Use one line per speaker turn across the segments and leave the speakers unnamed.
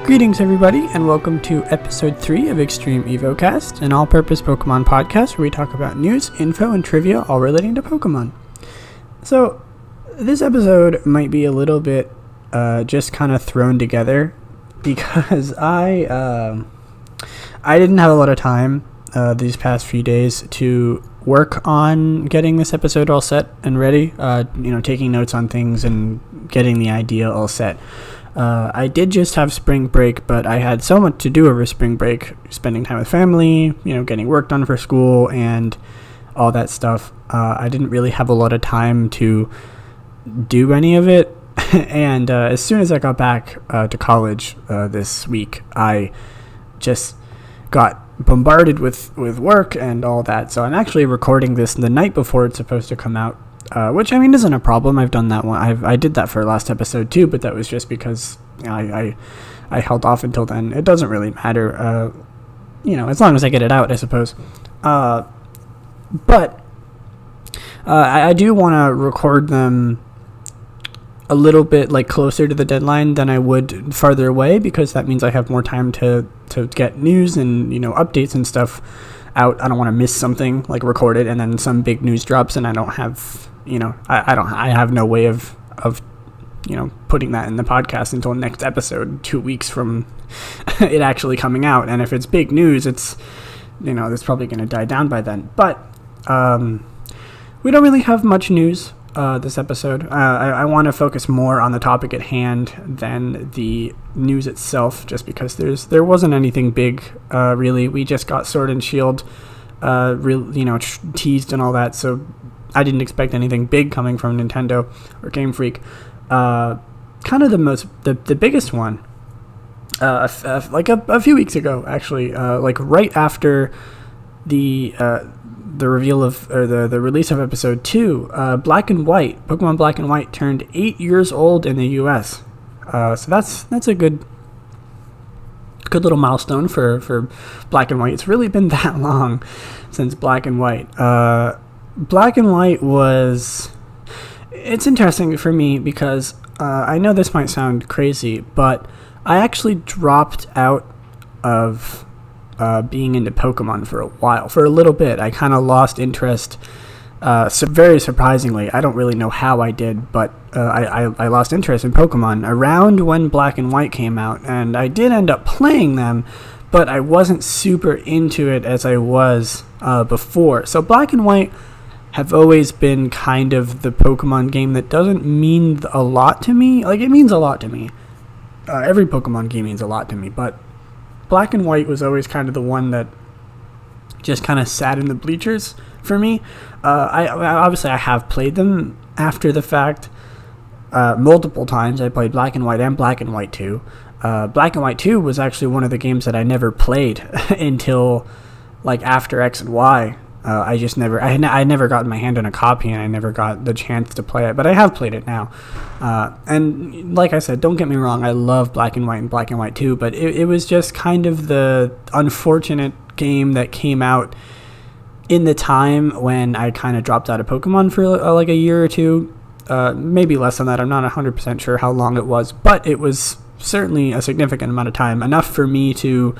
Greetings, everybody, and welcome to episode 3 of Extreme Evocast, an all-purpose Pokemon podcast where we talk about news, info, and trivia all relating to Pokemon. So, this episode might be a little bit just kind of thrown together because I didn't have a lot of time these past few days to work on getting this episode all set and ready, taking notes on things and getting the idea all set. I did just have spring break, but I had so much to do over spring break, spending time with family, getting work done for school and all that stuff. I didn't really have a lot of time to do any of it. And as soon as I got back to college this week, I just got bombarded with work and all that. So I'm actually recording this the night before it's supposed to come out. Which, isn't a problem. I've done that one. I did that for last episode too, but that was just because I held off until then. It doesn't really matter, as long as I get it out, I suppose. But I do want to record them a little bit closer to the deadline than I would farther away, because that means I have more time to get news and updates and stuff out. I don't want to miss something, record it and then some big news drops and I don't have I have no way of putting that in the podcast until next episode, 2 weeks from it actually coming out. And if it's big news, it's it's probably going to die down by then. But we don't really have much news this episode. I want to focus more on the topic at hand than the news itself, just because there wasn't anything big really. We just got Sword and Shield teased and all that, so I didn't expect anything big coming from Nintendo or Game Freak. Kind of the biggest one, a few weeks ago, actually, right after the reveal of, or the release of episode 2, Black and White, Pokemon Black and White turned 8 years old in the US. So that's a good little milestone for Black and White. It's really been that long since Black and White. Black and White it's interesting for me because I know this might sound crazy, but I actually dropped out of being into Pokemon for a little bit. I kind of lost interest, very surprisingly. I don't really know how I did, but I lost interest in Pokemon around when Black and White came out, and I did end up playing them, but I wasn't super into it as I was before. So Black and White have always been kind of the Pokemon game that doesn't mean a lot to me. It means a lot to me. Every Pokemon game means a lot to me, but Black and White was always kind of the one that just kind of sat in the bleachers for me. I have played them after the fact multiple times. I played Black and White and Black and White 2. Black and White 2 was actually one of the games that I never played until after X and Y. I never got my hand on a copy, and I never got the chance to play it, but I have played it now. And like I said, don't get me wrong, I love Black and White and Black and White 2, but it was just kind of the unfortunate game that came out in the time when I kind of dropped out of Pokemon for a year or two, maybe less than that. I'm not 100% sure how long it was, but it was certainly a significant amount of time, enough for me to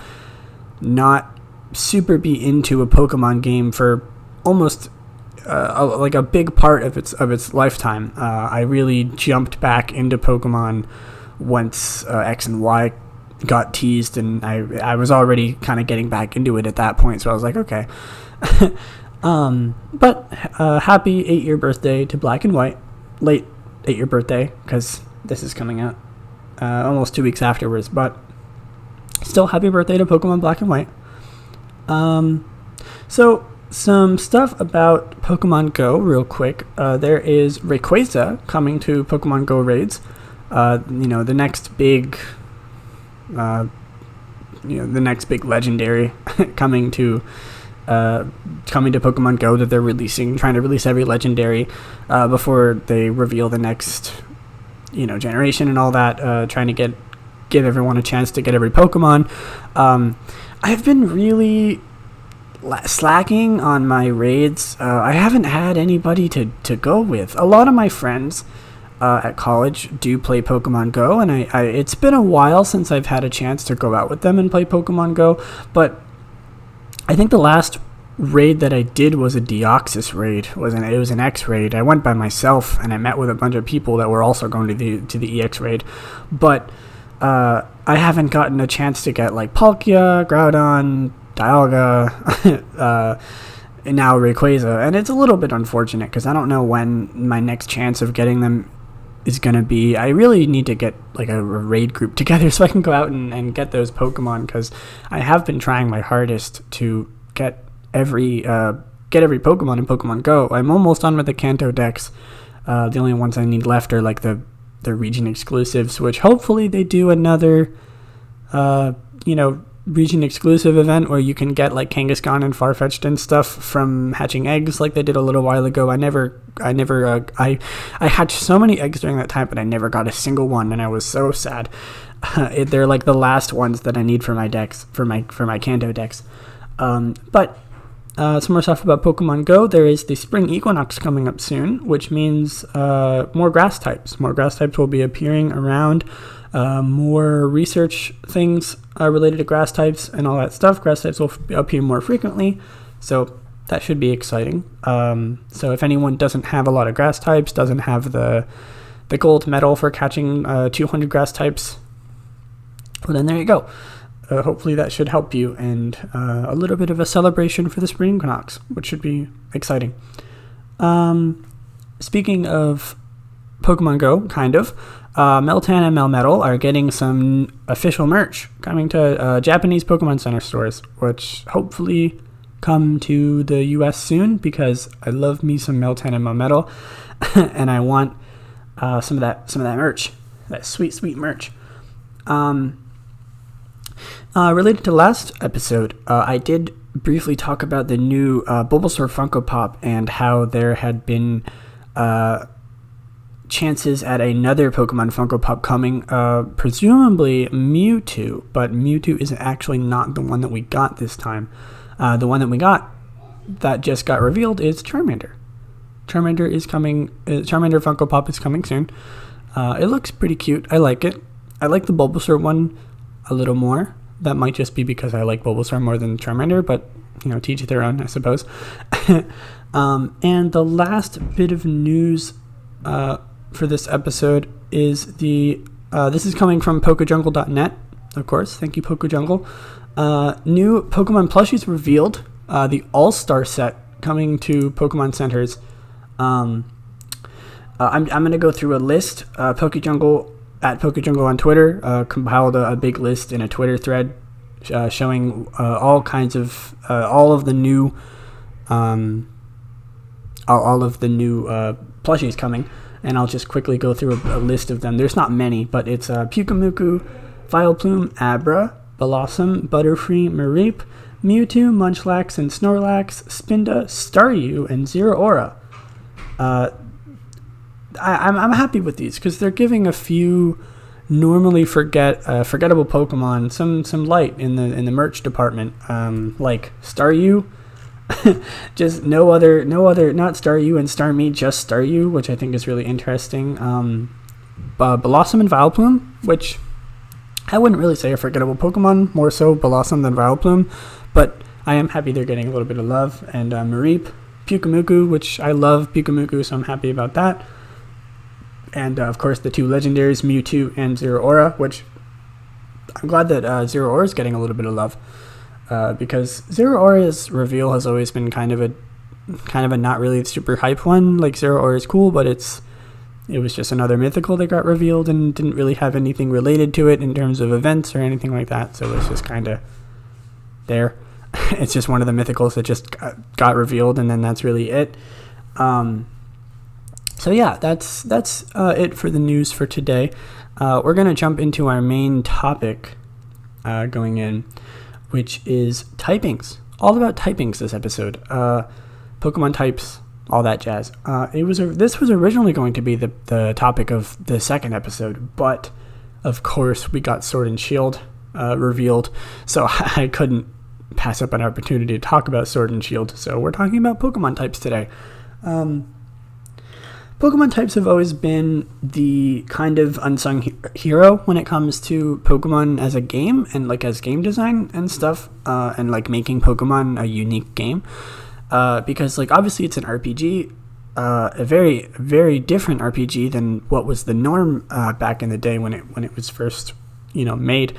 not super be into a Pokemon game for almost a big part of its lifetime. I really jumped back into Pokemon once X and Y got teased, and I was already kind of getting back into it at that point, so I was like, okay. But happy 8-year birthday to Black and White. Late 8-year birthday, because this is coming out almost 2 weeks afterwards, but still happy birthday to Pokemon Black and White. So some stuff about Pokemon Go real quick. There is Rayquaza coming to Pokemon Go raids. The next big legendary coming to Pokemon Go that they're trying to release every legendary before they reveal the next generation and all that, trying to give everyone a chance to get every Pokemon. I've been really slacking on my raids. I haven't had anybody to go with. A lot of my friends at college do play Pokemon Go, and I it's been a while since I've had a chance to go out with them and play Pokemon Go, but I think the last raid that I did was a Deoxys raid. It was an X raid. I went by myself, and I met with a bunch of people that were also going to the EX raid, but I haven't gotten a chance to get like Palkia, Groudon, Dialga, and now Rayquaza, and it's a little bit unfortunate because I don't know when my next chance of getting them is going to be. I really need to get like a raid group together so I can go out and get those Pokemon, because I have been trying my hardest to get every Pokemon in Pokemon Go. I'm almost done with the Kanto decks. The only ones I need left are like the region exclusives, which hopefully they do another region exclusive event where you can get like Kangaskhan and Farfetch'd and stuff from hatching eggs like they did a little while ago. I hatched so many eggs during that time, but I never got a single one, and I was so sad. They're like the last ones that I need for my decks, for my Kanto decks. But some more stuff about Pokemon Go. There is the spring equinox coming up soon, which means more grass types. More grass types will be appearing around. More research things related to grass types and all that stuff. Grass types will appear more frequently, so that should be exciting. So if anyone doesn't have a lot of grass types, doesn't have the gold medal for catching 200 grass types, well, then there you go. Hopefully that should help you, and a little bit of a celebration for the spring equinox, which should be exciting. Speaking of Pokemon Go, kind of, Meltan and Melmetal are getting some official merch coming to Japanese Pokemon Center stores, which hopefully come to the US soon, because I love me some Meltan and Melmetal, and I want some of that merch, that sweet merch. Related to last episode, I did briefly talk about the new Bulbasaur Funko Pop and how there had been chances at another Pokemon Funko Pop coming, presumably Mewtwo, but Mewtwo is actually not the one that we got this time. The one that we got that just got revealed is Charmander. Charmander is coming. Charmander Funko Pop is coming soon. It looks pretty cute. I like it. I like the Bulbasaur one a little more. That might just be because I like Bulbasaur more than Charmander, but to each their own, I suppose. And the last bit of news for this episode is this is coming from PokeJungle.net, of course. Thank you, PokeJungle. New Pokemon plushies revealed. The All-Star set coming to Pokemon Centers. I'm going to go through a list. PokeJungle at PokeJungle on Twitter compiled a big list in a Twitter thread showing all kinds of all of the new plushies coming, and I'll just quickly go through a list of them. There's not many, but it's Pyukumuku, Vileplume, Abra, Blossom, Butterfree, Mareep, Mewtwo, Munchlax and Snorlax, Spinda, Staryu, and Zeraora. I'm happy with these because they're giving a few normally forgettable Pokemon some light in the merch department. Like Staryu, just no other, not Staryu and Starmie, just Staryu, which I think is really interesting. Blossom and Vileplume, which I wouldn't really say a forgettable Pokemon, more so Blossom than Vileplume, but I am happy they're getting a little bit of love. And Mareep, Pyukumuku, which I love Pyukumuku, so I'm happy about that. And of course the two legendaries, Mewtwo and Zeraora, which I'm glad that Zeraora is getting a little bit of love, because Zeraora's reveal has always been kind of a not really super hype one. Like, Zeraora is cool, but it was just another mythical that got revealed and didn't really have anything related to it in terms of events or anything like that. So it's just kind of there. It's just one of the mythicals that just got revealed, and then that's really it. So yeah, that's it for the news for today. We're going to jump into our main topic going in, which is typings. All about typings this episode. Pokemon types, all that jazz. This was originally going to be the topic of the second episode, but of course we got Sword and Shield revealed, so I couldn't pass up an opportunity to talk about Sword and Shield. So we're talking about Pokemon types today. Pokemon types have always been the kind of unsung hero when it comes to Pokemon as a game and like as game design and stuff, and like making Pokemon a unique game. Because like obviously it's an RPG, a very very different RPG than what was the norm back in the day when it was first made.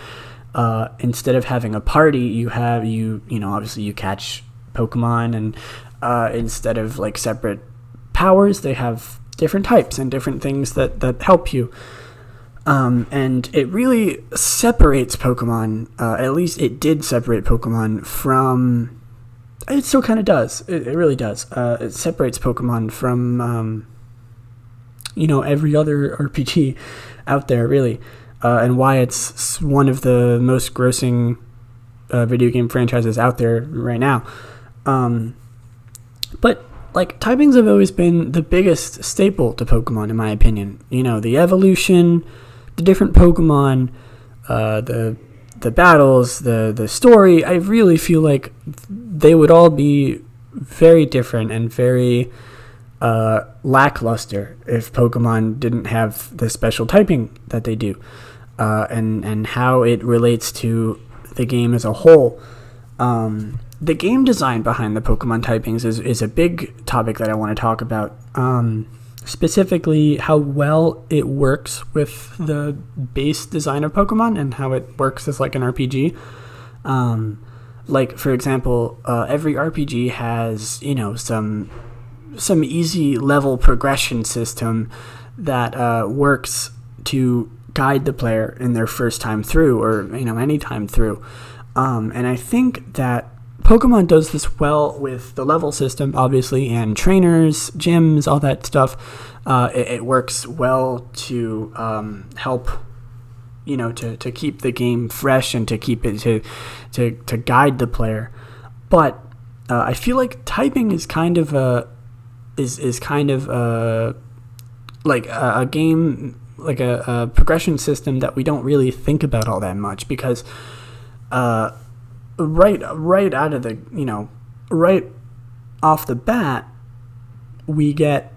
Instead of having a party, you obviously you catch Pokemon, and instead of like separate powers, they have different types and different things that help you. And it really separates Pokemon, at least it did separate Pokemon from, it still kind of does, it really does. It separates Pokemon from, every other RPG out there, really, and why it's one of the most grossing video game franchises out there right now. But like, typings have always been the biggest staple to Pokemon, in my opinion. The evolution, the different Pokemon, the battles, the story. I really feel like they would all be very different and very lackluster if Pokemon didn't have the special typing that they do, and how it relates to the game as a whole. The game design behind the Pokemon typings is a big topic that I want to talk about. Specifically, how well it works with the base design of Pokemon and how it works as like an RPG. Like, for example, every RPG has, some easy level progression system that works to guide the player in their first time through, or, any time through. And I think that Pokemon does this well with the level system, obviously, and trainers, gyms, all that stuff. It works well to help, to keep the game fresh and to keep it to guide the player. But I feel like typing is kind of like a game, like a progression system that we don't really think about all that much, because right out of the, right off the bat, we get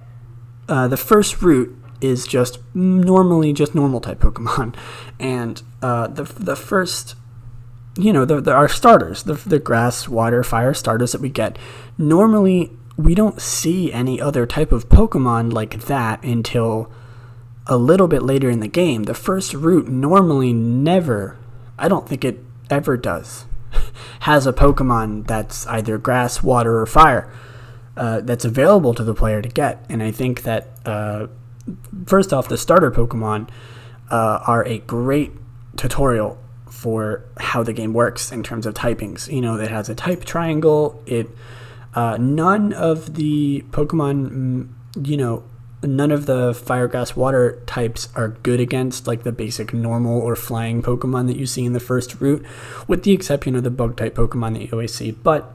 the first route is just normal type Pokemon, and the first, our starters, the grass, water, fire starters that we get, normally we don't see any other type of Pokemon like that until a little bit later in the game. The first route normally never, I don't think it ever does, has a Pokemon that's either grass, water, or fire that's available to the player to get. And I think that, first off, the starter Pokemon are a great tutorial for how the game works in terms of typings. It has a type triangle. None of the Pokemon, none of the fire, grass, water types are good against like the basic normal or flying Pokemon that you see in the first route, with the exception of the bug type Pokemon that you always see. But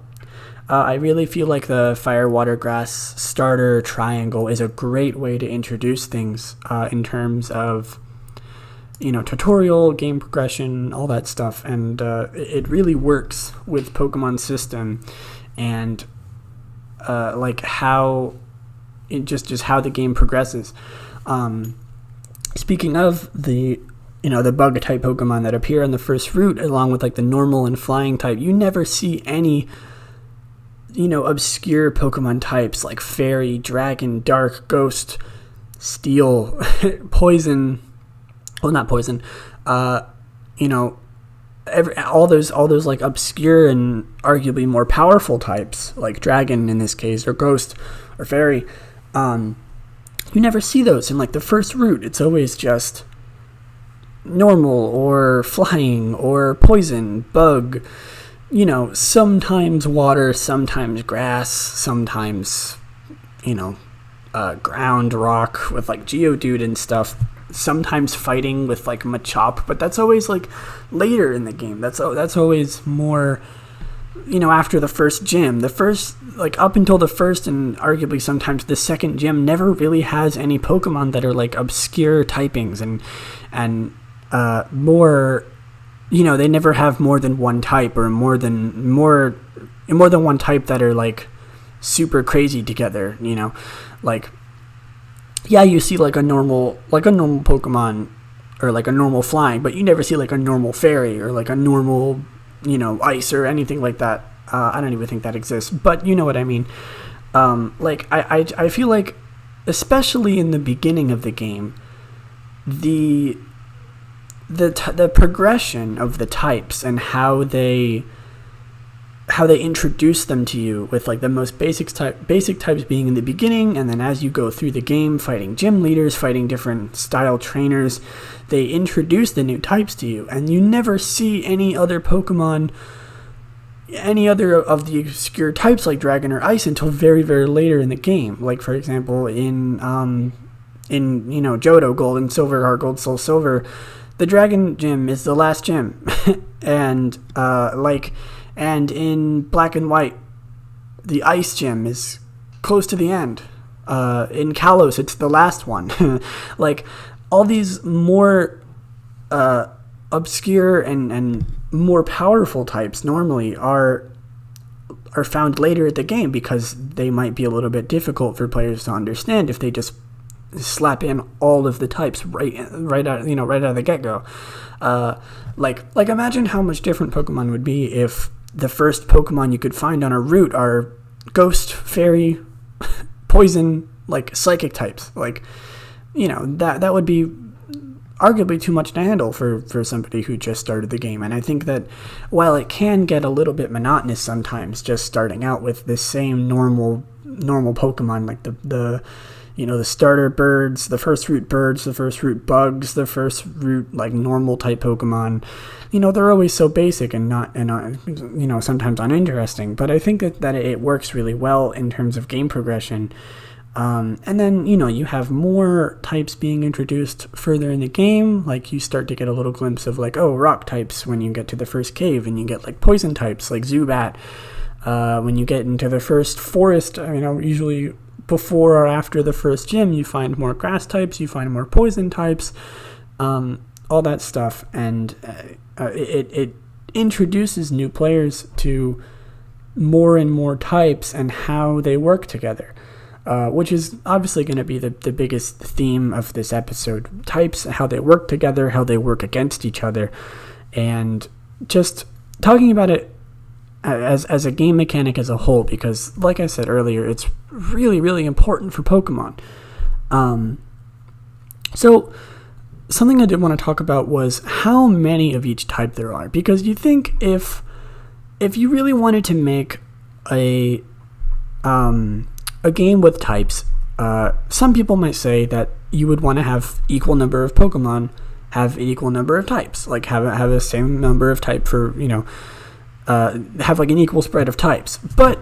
I really feel like the fire, water, grass starter triangle is a great way to introduce things in terms of, tutorial, game progression, all that stuff. And it really works with Pokemon's system, and like how just how the game progresses. Speaking of the bug type Pokemon that appear on the first route, along with like the normal and flying type, you never see any obscure Pokemon types like fairy, dragon, dark, ghost, steel, poison. Well, not poison. All those like obscure and arguably more powerful types, like dragon in this case, or ghost, or fairy. You never see those in like the first route. It's always just normal or flying or poison, bug, sometimes water, sometimes grass, sometimes, ground, rock with like Geodude and stuff, sometimes fighting with like Machop, but that's always like later in the game. That's always more, after the first gym. The first, like up until the first and arguably sometimes the second gym, never really has any Pokemon that are like obscure typings and more, they never have more than one type, or more than one type that are like super crazy together, like yeah, you see like a normal Pokemon or like a normal flying, but you never see like a normal fairy or like a normal, ice or anything like that. I don't even think that exists, but you know what I mean. Like I feel like, especially in the beginning of the game, the progression of the types and how they introduce them to you, with like the most basic types being in the beginning, and then as you go through the game, fighting gym leaders, fighting different style trainers, they introduce the new types to you, and you never see any other of the obscure types like Dragon or Ice until very, very later in the game. Like, for example, in Johto, Gold and Silver, or Gold, Soul, Silver, the Dragon Gym is the last gym, and in Black and White, the Ice Gym is close to the end. In Kalos, it's the last one. Like, all these more obscure and more powerful types normally are found later at the game, because they might be a little bit difficult for players to understand if they just slap in all of the types right out of the get-go. Like imagine how much different Pokemon would be if the first Pokemon you could find on a route are Ghost, Fairy, Poison, like Psychic types. Like, that would be arguably too much to handle for somebody who just started the game. And I think that while it can get a little bit monotonous sometimes, just starting out with the same normal Pokemon, like the starter birds, the first route birds, the first route bugs, the first route like normal type Pokemon, they're always so basic and not sometimes uninteresting. But I think that it works really well in terms of game progression. And then, you have more types being introduced further in the game. Like, you start to get a little glimpse of like, rock types when you get to the first cave, and you get like poison types like Zubat. When you get into the first forest, usually before or after the first gym, you find more grass types, you find more poison types, all that stuff. And it introduces new players to more and more types and how they work together. Which is obviously going to be the biggest theme of this episode. Types, how they work together, how they work against each other, and just talking about it as a game mechanic as a whole, because like I said earlier, it's really, really important for Pokemon. So something I did want to talk about was how many of each type there are, because you think if you really wanted to make a game with types, some people might say that you would want to have equal number of Pokemon, have an equal number of types, like have the same number of type for, have like an equal spread of types. But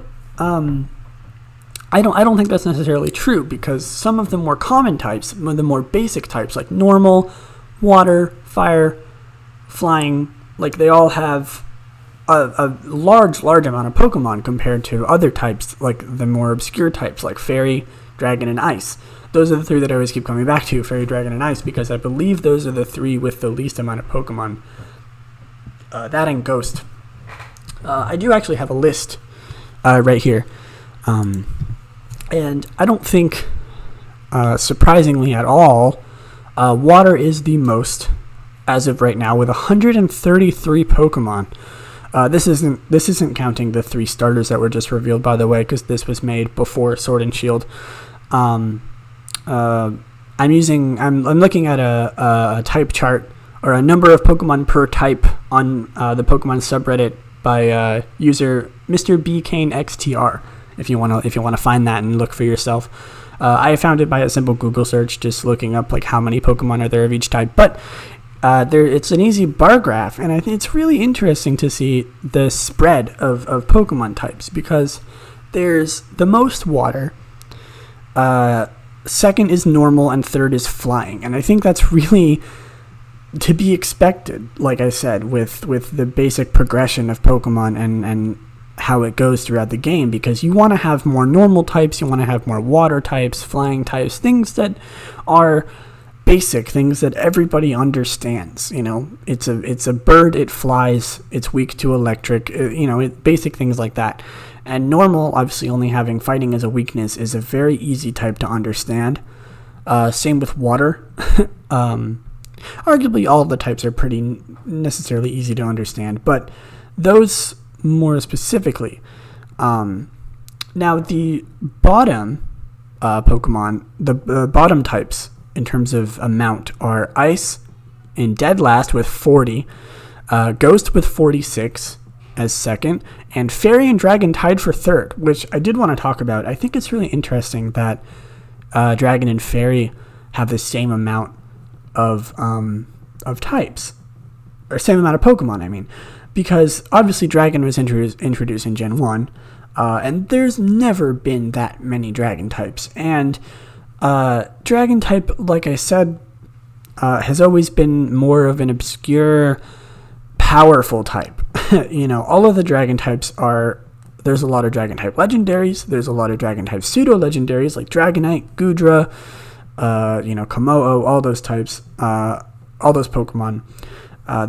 I don't think that's necessarily true, because some of the more common types, the more basic types like normal, water, fire, flying, like they all have a large amount of Pokemon compared to other types, like the more obscure types like Fairy, Dragon, and Ice. Those are the three that I always keep coming back to, Fairy, Dragon, and Ice, because I believe those are the three with the least amount of Pokemon. That and Ghost. I do actually have a list right here. And I don't think, surprisingly at all, water is the most as of right now, with 133 Pokemon. This isn't counting the 3 starters that were just revealed, by the way, because this was made before Sword and Shield. I'm looking at a type chart, or a number of Pokemon per type on the Pokemon subreddit by user Mr. BKaneXTR. If you want to find that and look for yourself. I found it by a simple Google search, just looking up like how many Pokemon are there of each type. But it's an easy bar graph, and I think it's really interesting to see the spread of Pokemon types, because there's the most water, second is normal, and third is flying. And I think that's really to be expected, like I said, with the basic progression of Pokemon and how it goes throughout the game, because you want to have more normal types, you want to have more water types, flying types, things that are basic, things that everybody understands. It's a bird, it flies, it's weak to electric, basic things like that. And normal, obviously only having fighting as a weakness, is a very easy type to understand. Same with water. Arguably, all of the types are pretty necessarily easy to understand, but those more specifically. Now, the bottom Pokemon, the bottom types in terms of amount are Ice in dead last with 40, Ghost with 46 as second, and Fairy and Dragon tied for third, which I did want to talk about. I think it's really interesting that Dragon and Fairy have the same amount of types, or same amount of Pokemon, I mean, because obviously Dragon was introduced in Gen 1, and there's never been that many Dragon types, and Dragon type, like I said, has always been more of an obscure, powerful type. All of the Dragon types there's a lot of Dragon type legendaries, there's a lot of Dragon type pseudo-legendaries like Dragonite, Goodra, Komodo, all those types, all those Pokemon.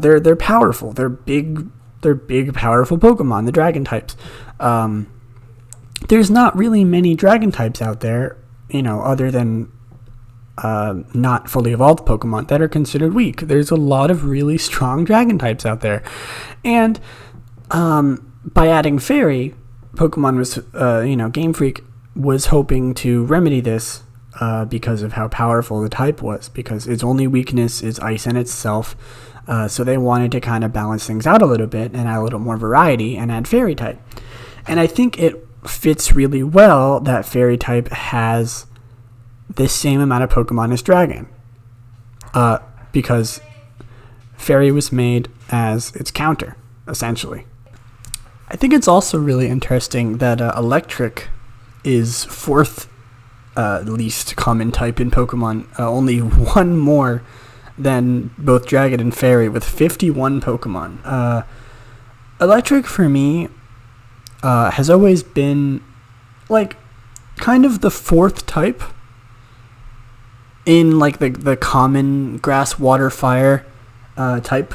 They're powerful. They're big, powerful Pokemon, the Dragon types. There's not really many Dragon types out there, other than not fully evolved Pokemon that are considered weak. There's a lot of really strong Dragon types out there. And by adding Fairy, Pokemon was, Game Freak was hoping to remedy this because of how powerful the type was, because its only weakness is Ice in itself. So they wanted to kind of balance things out a little bit and add a little more variety and add Fairy type. And I think it fits really well that Fairy type has the same amount of Pokemon as Dragon, because Fairy was made as its counter, essentially. I think it's also really interesting that Electric is fourth least common type in Pokemon, only one more than both Dragon and Fairy, with 51 Pokemon. Electric, for me, has always been, kind of the fourth type in, the common grass, water, fire type,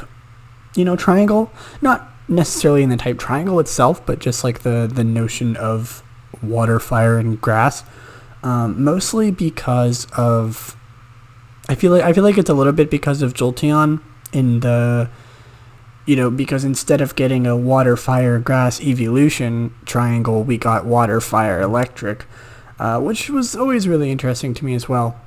triangle. Not necessarily in the type triangle itself, but just, the notion of water, fire, and grass. Mostly because of... I feel like it's a little bit because of Jolteon in the... because instead of getting a water, fire, grass evolution triangle, we got water, fire, electric, which was always really interesting to me as well.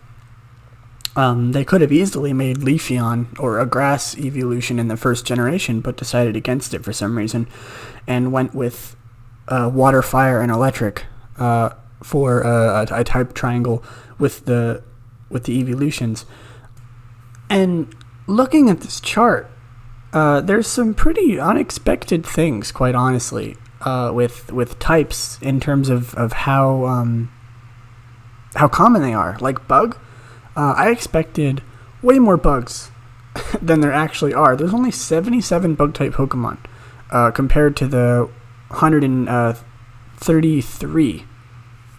They could have easily made Lillieceon or a grass evolution in the first generation, but decided against it for some reason, and went with water, fire, and electric for a type triangle with the evolutions. And looking at this chart, there's some pretty unexpected things, quite honestly, with types in terms of how common they are. Like bug, I expected way more bugs than there actually are. There's only 77 bug-type Pokemon compared to the 133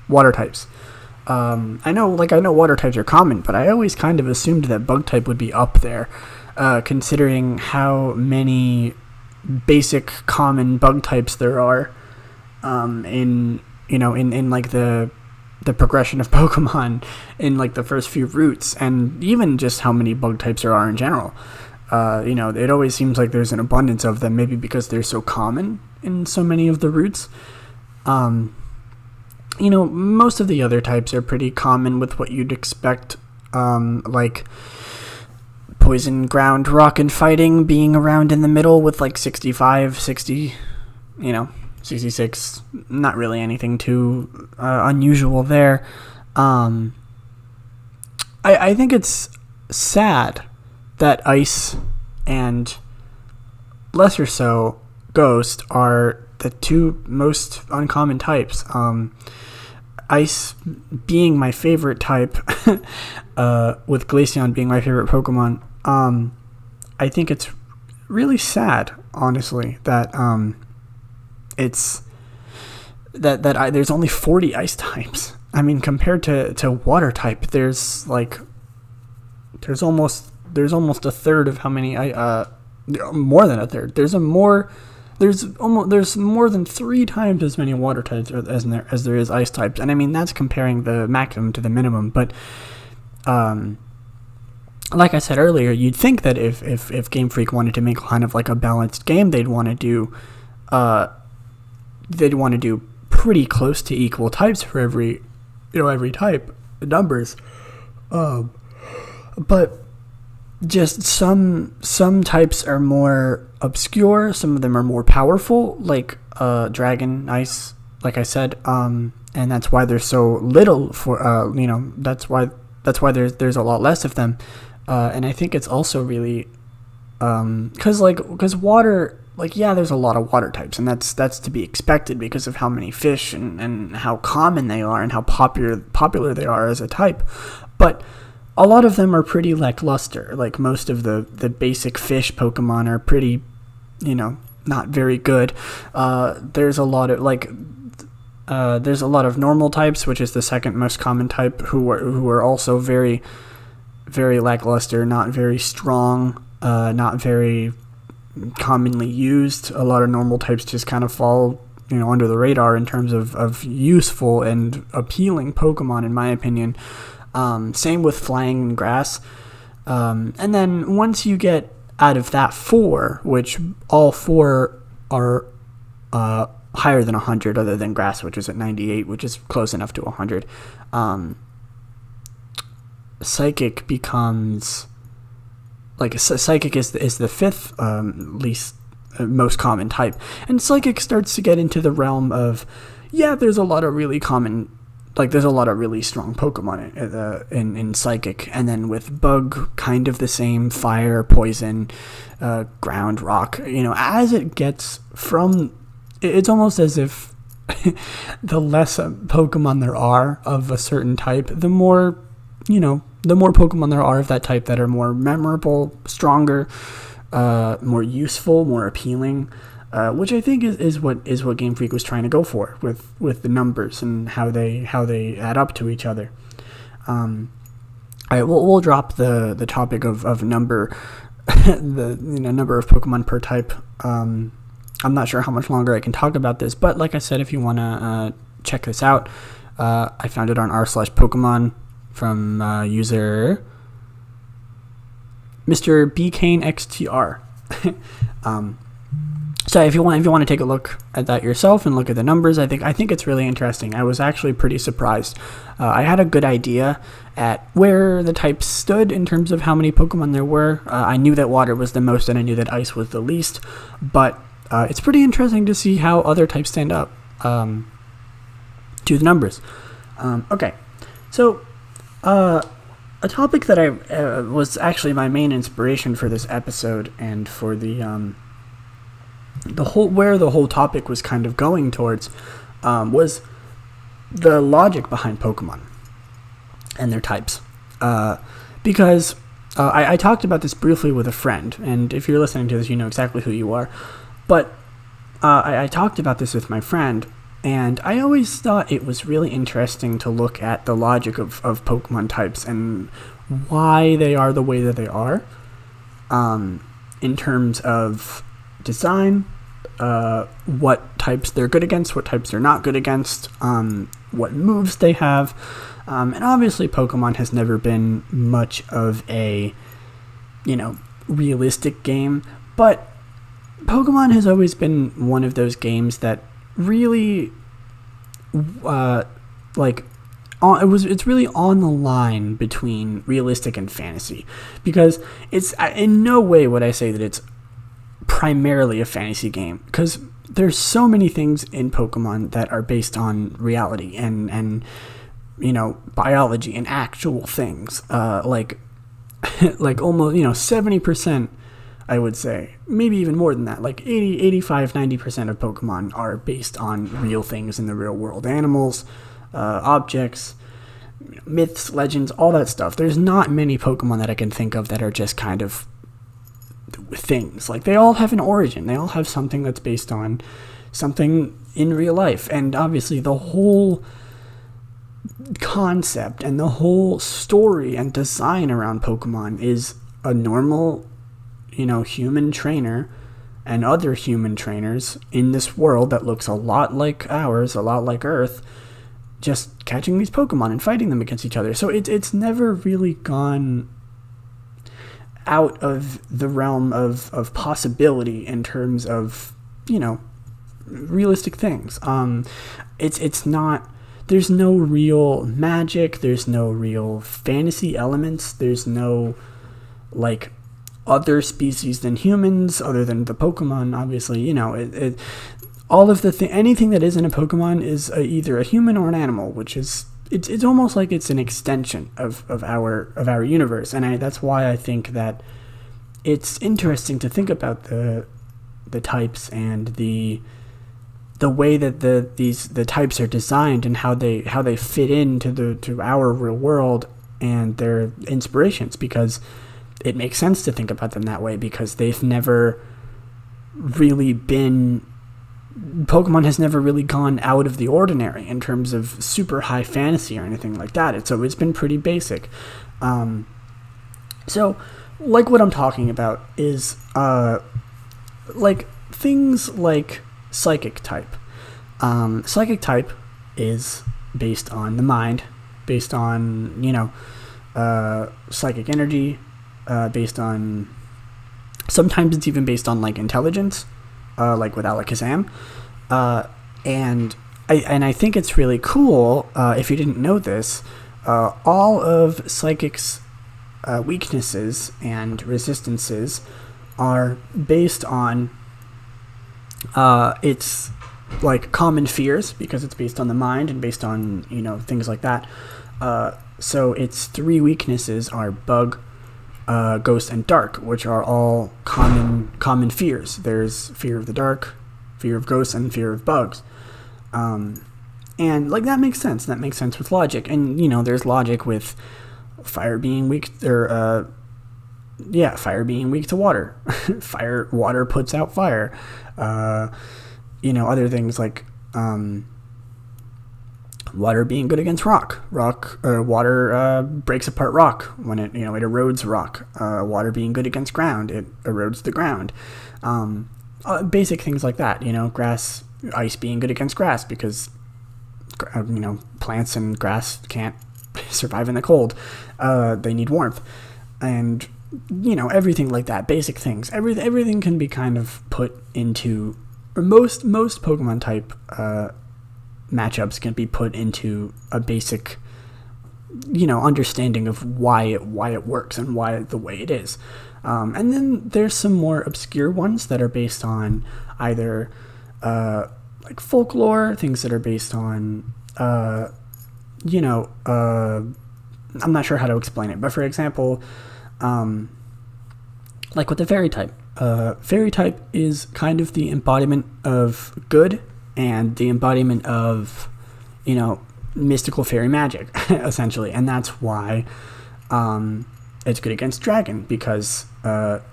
water types. I know water types are common, but I always kind of assumed that bug-type would be up there, considering how many basic common bug types there are in the progression of Pokemon in the first few routes, and even just how many bug types there are in general. It always seems like there's an abundance of them, maybe because they're so common in so many of the routes. Most of the other types are pretty common with what you'd expect, like poison, ground, rock, and fighting being around in the middle with 65, 60, 66, not really anything too unusual there. I think it's sad that Ice and lesser so Ghost are the two most uncommon types. Ice being my favorite type, with Glaceon being my favorite Pokemon. I think it's really sad, honestly, that there's only 40 ice types. I mean, compared to water type, there's almost a third of how many more than a third. There's more than 3 times as many water types as there is ice types, and I mean that's comparing the maximum to the minimum. But like I said earlier, you'd think that if Game Freak wanted to make kind of like a balanced game, they'd want to do pretty close to equal types for every type, numbers. But just some types are more obscure, some of them are more powerful, like dragon, ice, like I said, and that's why there's so little for that's why there's a lot less of them, and I think it's also really because water, like, yeah, there's a lot of water types, and that's to be expected because of how many fish and how common they are and how popular they are as a type, but a lot of them are pretty lackluster. Like most of the basic fish Pokemon are pretty, not very good. There's a lot of normal types, which is the second most common type, who are also very, very lackluster, not very strong, not very commonly used. A lot of normal types just kind of fall, under the radar in terms of useful and appealing Pokemon, in my opinion. Same with flying and grass. And then once you get out of that 4, which all 4 are higher than 100, other than grass, which is at 98, which is close enough to 100, psychic becomes, like, psychic is the 5th least most common type, and psychic starts to get into the realm of, yeah, there's a lot of really common, like, there's a lot of really strong Pokemon in psychic, and then with bug, kind of the same, fire, poison, ground, rock, as it gets from, it's almost as if the less Pokemon there are of a certain type, the more Pokemon there are of that type that are more memorable, stronger, more useful, more appealing, which I think is what Game Freak was trying to go for with the numbers and how they add up to each other. All right, we'll drop the topic of number, the number of Pokemon per type. I'm not sure how much longer I can talk about this, but like I said, if you want to check this out, I found it on r/Pokemon from user Mr. BKaneXTR. So if you want to take a look at that yourself and look at the numbers, I think it's really interesting. I was actually pretty surprised. I had a good idea at where the types stood in terms of how many Pokemon there were. I knew that water was the most, and I knew that ice was the least, but it's pretty interesting to see how other types stand up to the numbers. Okay, so a topic that I was actually my main inspiration for this episode and for the whole topic was kind of going towards was the logic behind Pokemon and their types, because I talked about this briefly with a friend, and if you're listening to this, you know exactly who you are, but I talked about this with my friend, and I always thought it was really interesting to look at the logic of Pokemon types and why they are the way that they are, in terms of design, what types they're good against, what types they're not good against, what moves they have, and obviously Pokemon has never been much of a, realistic game, but Pokemon has always been one of those games that really, it's really on the line between realistic and fantasy, because it's in no way would I say that it's primarily a fantasy game, because there's so many things in Pokemon that are based on reality and biology and actual things, like almost 70%, I would say, maybe even more than that, like 80, 85, 90% of Pokemon are based on real things in the real world, animals, objects, myths, legends, all that stuff. There's not many Pokemon that I can think of that are just kind of things. Like, they all have an origin. They all have something that's based on something in real life. And obviously the whole concept and the whole story and design around Pokemon is a normal, human trainer and other human trainers in this world that looks a lot like ours, a lot like Earth, just catching these Pokemon and fighting them against each other. So it's never really gone out of the realm of possibility in terms of, realistic things. It's not, there's no real magic, there's no real fantasy elements, there's no, like, other species than humans, other than the Pokemon, obviously, all of anything that isn't a Pokemon is either a human or an animal, which is, it's almost like it's an extension of our universe. And that's why I think that it's interesting to think about the types and the way that the types are designed and how they fit into to our real world and their inspirations, because it makes sense to think about them that way, because they've never really been, Pokemon has never really gone out of the ordinary in terms of super high fantasy or anything like that. It's always been pretty basic. So, like, what I'm talking about is, like, things like psychic type. Psychic type is based on the mind, based on, psychic energy, based on, sometimes it's even based on, like, intelligence, like with Alakazam. And I think it's really cool, if you didn't know this, all of Psychic's weaknesses and resistances are based on its, like, common fears, because it's based on the mind and based on, things like that. So its 3 weaknesses are Bug, Ghost, and Dark, which are all common fears. There's fear of the dark, fear of ghosts, and fear of bugs. And, like, that makes sense. That makes sense with logic. And, there's logic with fire being weak, or, fire being weak to water. Water puts out fire. Other things like, water being good against rock. Water breaks apart rock when it erodes rock. Water being good against ground, it erodes the ground. Basic things like that. Ice being good against grass, because plants and grass can't survive in the cold. They need warmth, and everything like that. Basic things. Everything can be kind of put into, or most Pokemon type matchups can be put into a basic, understanding of why it works and why the way it is. And then there's some more obscure ones that are based on either like folklore, things that are based on I'm not sure how to explain it, but for example, like with the fairy type. Fairy type is kind of the embodiment of good and the embodiment of, mystical fairy magic, essentially. And that's why it's good against dragon, because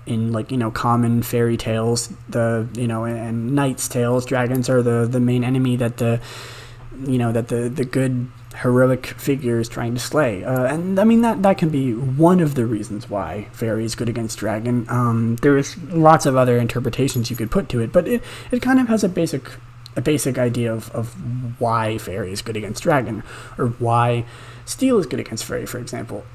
in, common fairy tales, and knight's tales, dragons are the main enemy that the good heroic figure is trying to slay. And I mean, that can be one of the reasons why fairy is good against dragon. There's lots of other interpretations you could put to it, but it kind of has a basic idea of why fairy is good against dragon, or why steel is good against fairy, for example.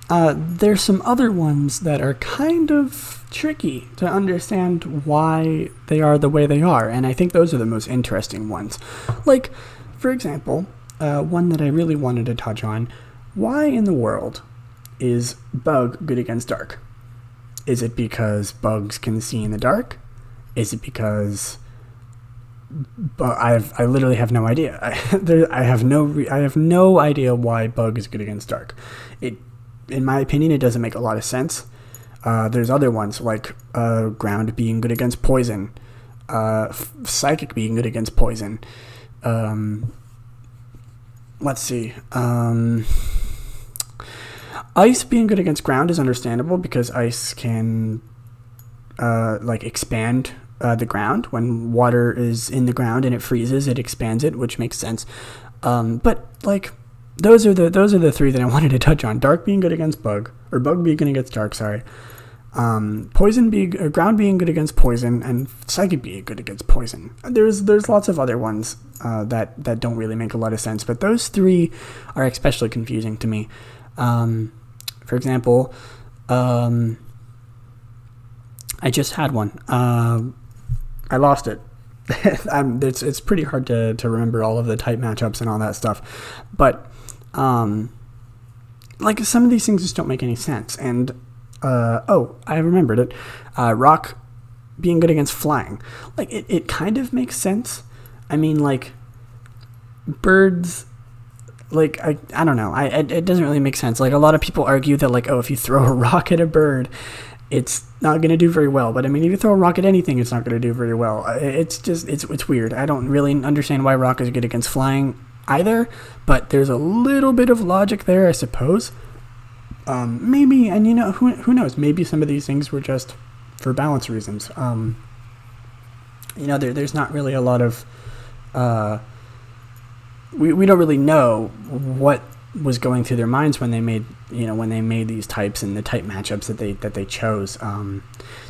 There's some other ones that are kind of tricky to understand why they are the way they are, and I think those are the most interesting ones. Like, for example, one that I really wanted to touch on: why in the world is Bug good against Dark? Is it because bugs can see in the dark? Is it because I literally have no idea. I have no idea why Bug is good against Dark. In my opinion, it doesn't make a lot of sense. There's other ones like Ground being good against poison, Psychic being good against poison. Let's see. Ice being good against ground is understandable, because ice can expand the ground. When water is in the ground and it freezes, it expands it, which makes sense. But those are the 3 that I wanted to touch on. Dark being good against Bug, or Bug being good against Dark, sorry. Ground being good against poison, and psychic being good against poison. There's lots of other ones that don't really make a lot of sense, but those three are especially confusing to me. For example, I just had one. I lost it. It's pretty hard to remember all of the type matchups and all that stuff, but like some of these things just don't make any sense. And I remembered it. Rock being good against flying. Like, it kind of makes sense. I mean, like, birds, like, I don't know. It doesn't really make sense. Like, a lot of people argue that, like, if you throw a rock at a bird, it's not going to do very well. But, I mean, if you throw a rock at anything, it's not going to do very well. It's just, it's weird. I don't really understand why rock is good against flying either, but there's a little bit of logic there, I suppose. Maybe, and who knows, maybe some of these things were just for balance reasons. There's not really a lot of, we don't really know what was going through their minds when they made these types and the type matchups that they chose.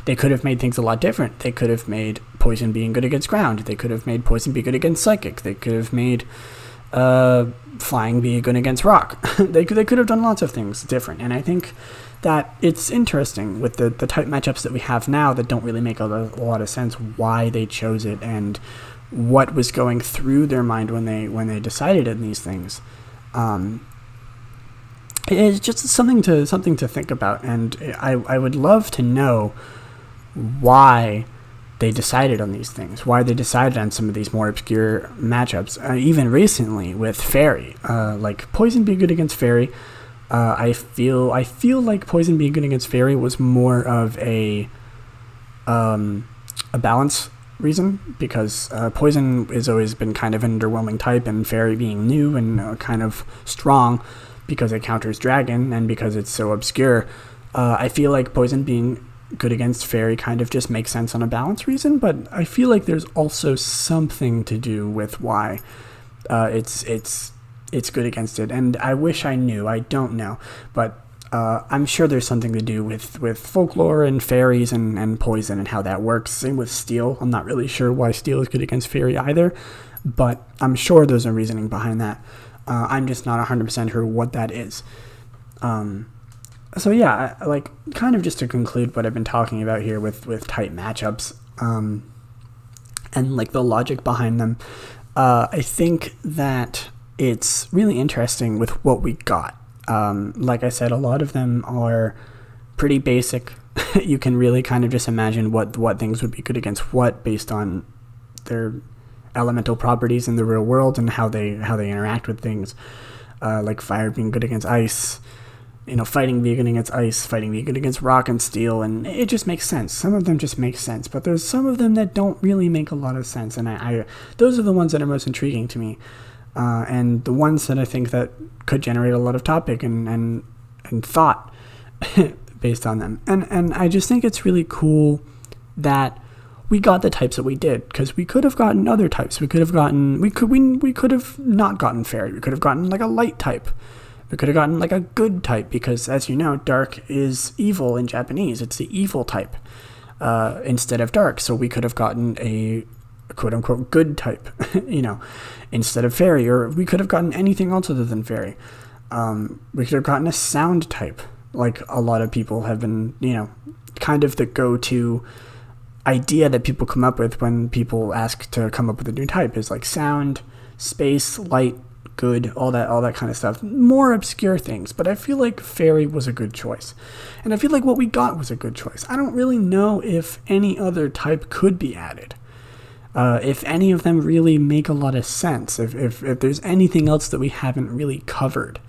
They could have made things a lot different. They could have made poison being good against ground. They could have made poison be good against psychic. They could have made flying be good against rock. they could have done lots of things different, and I think that it's interesting with the type matchups that we have now that don't really make a lot of sense why they chose it and what was going through their mind when they decided on these things. It's just something to think about, and I would love to know why they decided on these things, why they decided on some of these more obscure matchups, even recently with Fairy. Like, poison being good against Fairy, I feel like poison being good against Fairy was more of a balance reason, because poison has always been kind of an underwhelming type, and Fairy being new and kind of strong because it counters dragon and because it's so obscure. I feel like poison being good against Fairy kind of just makes sense on a balance reason, but I feel like there's also something to do with why it's good against it, and I wish I knew. I don't know, but I'm sure there's something to do with folklore and fairies and poison and how that works. Same with steel. I'm not really sure why steel is good against Fairy either, but I'm sure there's a reasoning behind that. I'm just not 100% sure what that is. So yeah, like, kind of just to conclude what I've been talking about here with type matchups, and like the logic behind them, I think that it's really interesting with what we got. Like I said, a lot of them are pretty basic. You can really kind of just imagine what things would be good against what based on their elemental properties in the real world and how they interact with things. Like fire being good against ice, fighting being good against ice, fighting being good against rock and steel, and it just makes sense. Some of them just make sense, but there's some of them that don't really make a lot of sense, and I those are the ones that are most intriguing to me, and the ones that I think that could generate a lot of topic and thought based on them. And I just think it's really cool that we got the types that we did, because we could have gotten other types. We could have not gotten fairy. We could have gotten like a light type. We could have gotten like a good type, because as you know, dark is evil in Japanese. It's the evil type instead of dark. So we could have gotten a quote unquote good type, instead of fairy, or we could have gotten anything else other than fairy. We could have gotten a sound type, like a lot of people have been, kind of the go-to idea that people come up with when people ask to come up with a new type is like sound, space, light, good, all that kind of stuff. More obscure things, but I feel like fairy was a good choice. And I feel like what we got was a good choice. I don't really know if any other type could be added. If any of them really make a lot of sense. If there's anything else that we haven't really covered,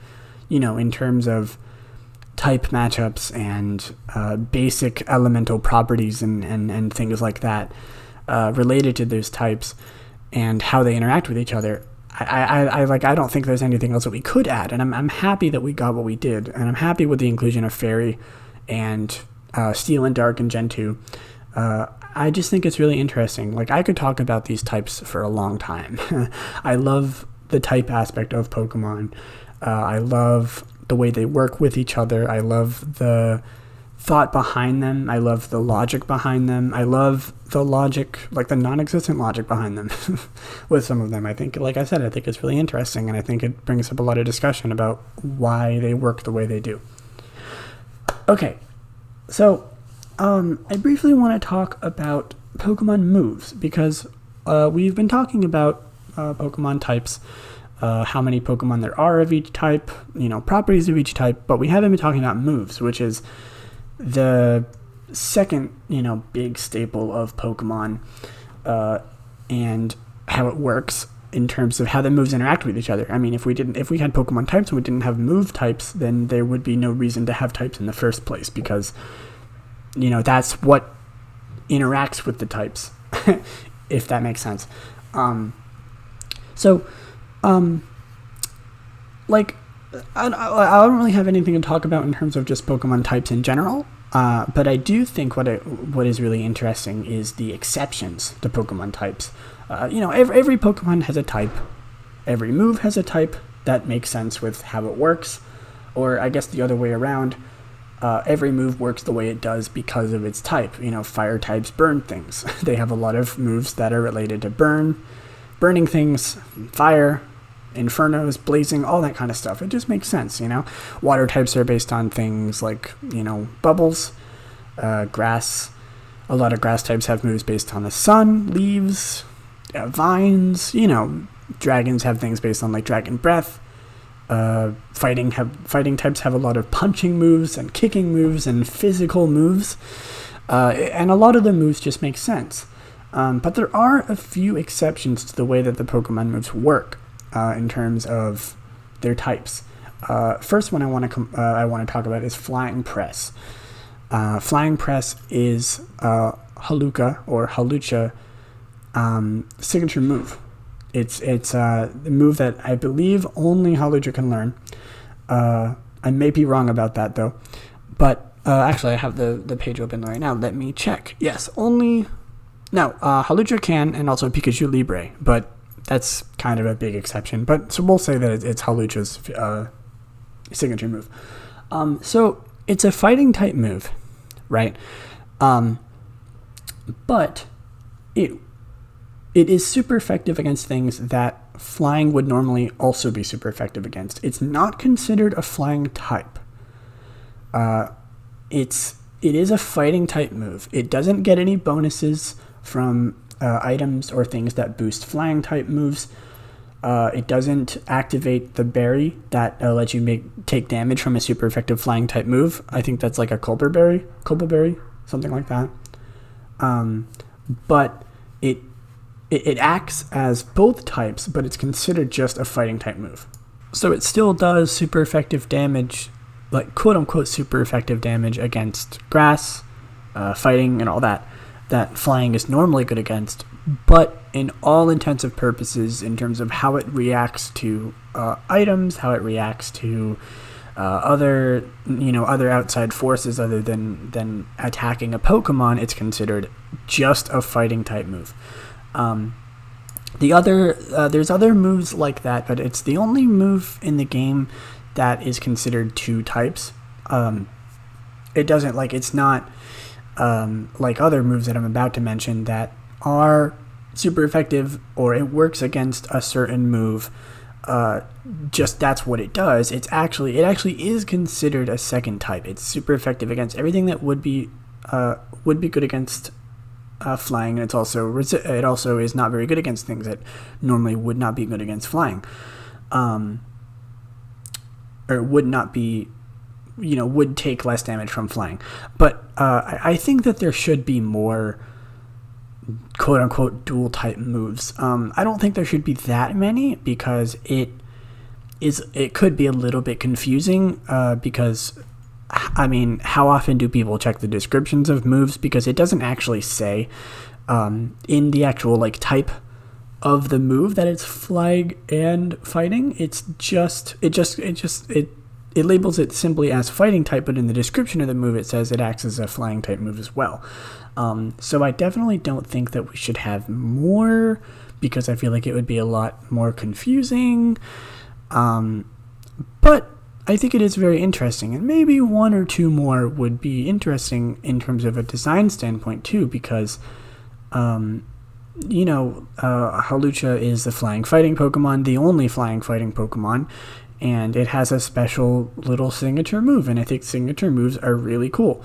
in terms of type matchups and basic elemental properties and things like that related to those types and how they interact with each other. I don't think there's anything else that we could add, and I'm happy that we got what we did, and I'm happy with the inclusion of fairy and steel and dark in Gen 2. I just think it's really interesting. Like, I could talk about these types for a long time. I love the type aspect of Pokemon. I love the way they work with each other. I love the thought behind them. I love the logic behind them. I love the logic, like the non-existent logic behind them with some of them. I think, like I said, I think it's really interesting, and I think it brings up a lot of discussion about why they work the way they do. Okay, so I briefly want to talk about Pokemon moves, because we've been talking about Pokemon types, how many Pokemon there are of each type, properties of each type, but we haven't been talking about moves, which is the second, big staple of Pokemon, and how it works in terms of how the moves interact with each other. I mean, if we had Pokemon types and we didn't have move types, then there would be no reason to have types in the first place, because, that's what interacts with the types, if that makes sense. I don't really have anything to talk about in terms of just Pokemon types in general, but I do think what is really interesting is the exceptions to Pokemon types. Every Pokemon has a type. Every move has a type. That makes sense with how it works. Or I guess the other way around, every move works the way it does because of its type. Fire types burn things. They have a lot of moves that are related to burning things, fire, infernos, blazing, all that kind of stuff. It just makes sense, Water types are based on things like, bubbles, grass. A lot of grass types have moves based on the sun, leaves, vines, dragons have things based on like dragon breath. Fighting types have a lot of punching moves and kicking moves and physical moves. And a lot of the moves just make sense. But there are a few exceptions to the way that the Pokemon moves work. In terms of their types. First one I want to talk about is Flying Press. Flying Press is Halucha or Halucha signature move. It's the move that I believe only Halucha can learn. I may be wrong about that though, but actually I have the page open right now. Let me check. Yes, Halucha can, and also Pikachu Libre, but that's kind of a big exception, but so we'll say that it's Halucha's signature move. So it's a fighting type move, right? But it is super effective against things that flying would normally also be super effective against. It's not considered a flying type. It is a fighting type move. It doesn't get any bonuses from items or things that boost flying type moves. It doesn't activate the berry that lets you take damage from a super effective flying type move. I think that's like a Culpa berry, something like that. But it acts as both types, but it's considered just a fighting type move. So it still does super effective damage, like quote unquote super effective damage against grass, fighting, and all that flying is normally good against, but in all intents and purposes, in terms of how it reacts to items, how it reacts to other outside forces other than attacking a Pokemon, it's considered just a fighting type move. There's other moves like that, but it's the only move in the game that is considered two types. It's not like other moves that I'm about to mention that are super effective, or it works against a certain move. Just that's what it does. It actually is considered a second type. It's super effective against everything that would be good against flying, and it also is not very good against things that normally would not be good against flying, or would not be, would take less damage from flying. But I think that there should be more quote-unquote dual-type moves. I don't think there should be that many, because it could be a little bit confusing, because, I mean, how often do people check the descriptions of moves? Because it doesn't actually say in the actual type of the move that it's flying and fighting. It labels it simply as fighting type, but in the description of the move it says it acts as a flying type move as well. So I definitely don't think that we should have more, because I feel like it would be a lot more confusing. But I think it is very interesting, and maybe one or two more would be interesting in terms of a design standpoint too, because Hawlucha is the flying fighting Pokemon, the only flying fighting Pokemon, and it has a special little signature move, and I think signature moves are really cool.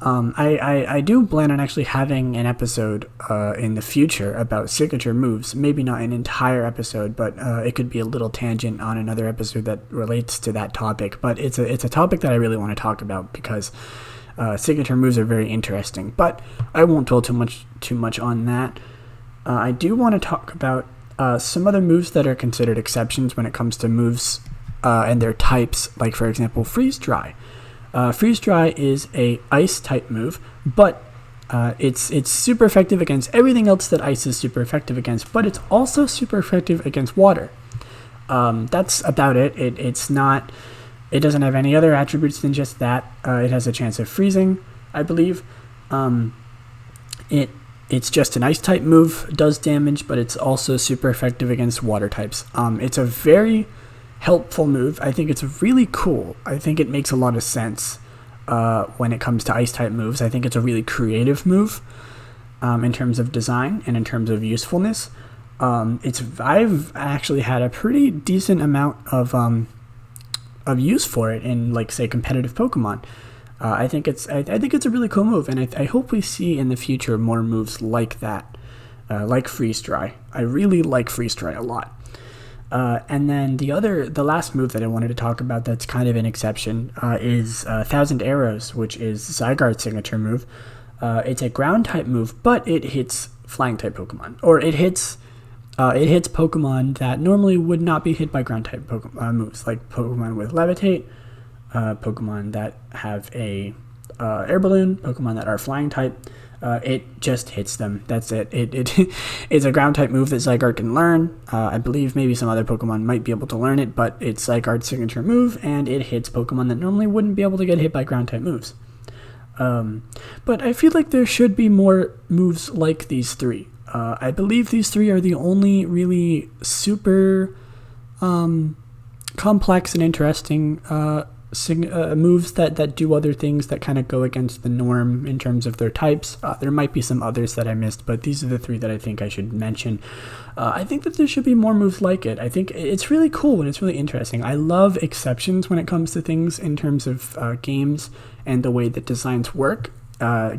I do plan on actually having an episode in the future about signature moves. Maybe not an entire episode, but it could be a little tangent on another episode that relates to that topic. But it's a topic that I really want to talk about because signature moves are very interesting. But I won't dwell too much on that. I do want to talk about some other moves that are considered exceptions when it comes to moves and their types, like for example, Freeze Dry. Freeze Dry is a ice type move, but it's super effective against everything else that ice is super effective against, but it's also super effective against water. That's about it. It doesn't have any other attributes than just that. It has a chance of freezing, I believe. It's just an ice type move, does damage, but it's also super effective against water types. It's a very helpful move. I think it's really cool. I think it makes a lot of sense when it comes to ice type moves. I think it's a really creative move in terms of design and in terms of usefulness. I've actually had a pretty decent amount of use for it in, like, say, competitive Pokemon. I think it's a really cool move, and I hope we see in the future more moves like that, like Freeze Dry. I really like Freeze Dry a lot. And then the last move that I wanted to talk about that's kind of an exception is 1,000 Arrows, which is Zygarde's signature move. It's a ground type move, but it hits flying type Pokemon, or it hits Pokemon that normally would not be hit by ground type moves, like Pokemon with Levitate, Pokemon that have a air balloon, Pokemon that are flying type. It just hits them. That's it. It's a ground type move that Zygarde can learn. I believe maybe some other Pokemon might be able to learn it, but it's Zygarde's signature move, and it hits Pokemon that normally wouldn't be able to get hit by ground type moves. But I feel like there should be more moves like these three. I believe these three are the only really super complex and interesting moves that do other things that kind of go against the norm in terms of their types. There might be some others that I missed, but these are the three that I think I should mention. I think that there should be more moves like it. I think it's really cool and it's really interesting. I love exceptions when it comes to things in terms of games and the way that designs work,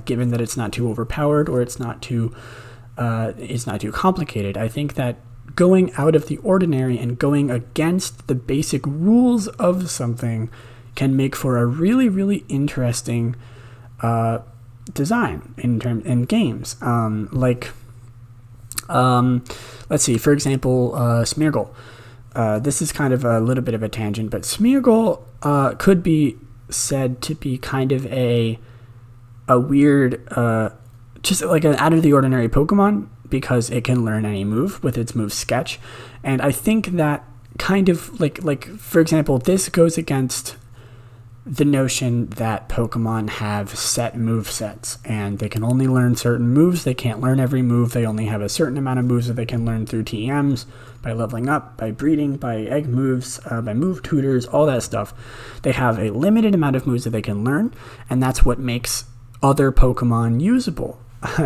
given that it's not too overpowered or it's not too complicated. I think that going out of the ordinary and going against the basic rules of something can make for a really, really interesting design in games. Let's see, for example, Smeargle. This is kind of a little bit of a tangent, but Smeargle could be said to be kind of a weird, just like an out of the ordinary Pokemon, because it can learn any move with its move sketch. And I think that kind of like for example, this goes against the notion that Pokemon have set move sets and they can only learn certain moves. They can't learn every move. They only have a certain amount of moves that they can learn through TMs, by leveling up, by breeding, by egg moves, by move tutors, all that stuff. They have a limited amount of moves that they can learn, and that's what makes other Pokemon usable.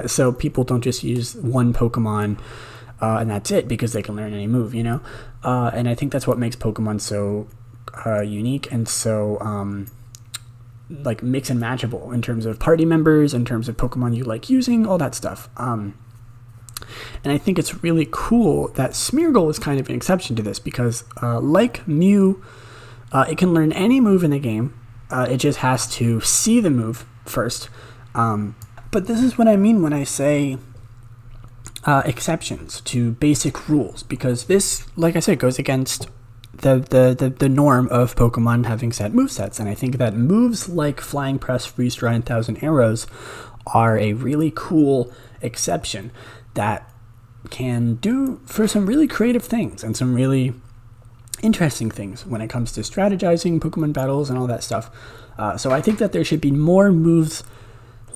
So people don't just use one Pokemon and that's it because they can learn any move, you know? And I think that's what makes Pokemon so unique and so like mix and matchable in terms of party members, in terms of Pokemon you like using, all that stuff. And I think it's really cool that Smeargle is kind of an exception to this because like Mew, it can learn any move in the game. It just has to see the move first. But this is what I mean when I say exceptions to basic rules, because this, like I said, goes against the norm of Pokemon having set movesets. And I think that moves like Flying Press, Freeze Dry, and 1,000 Arrows are a really cool exception that can do for some really creative things and some really interesting things when it comes to strategizing Pokemon battles and all that stuff. So I think that there should be more moves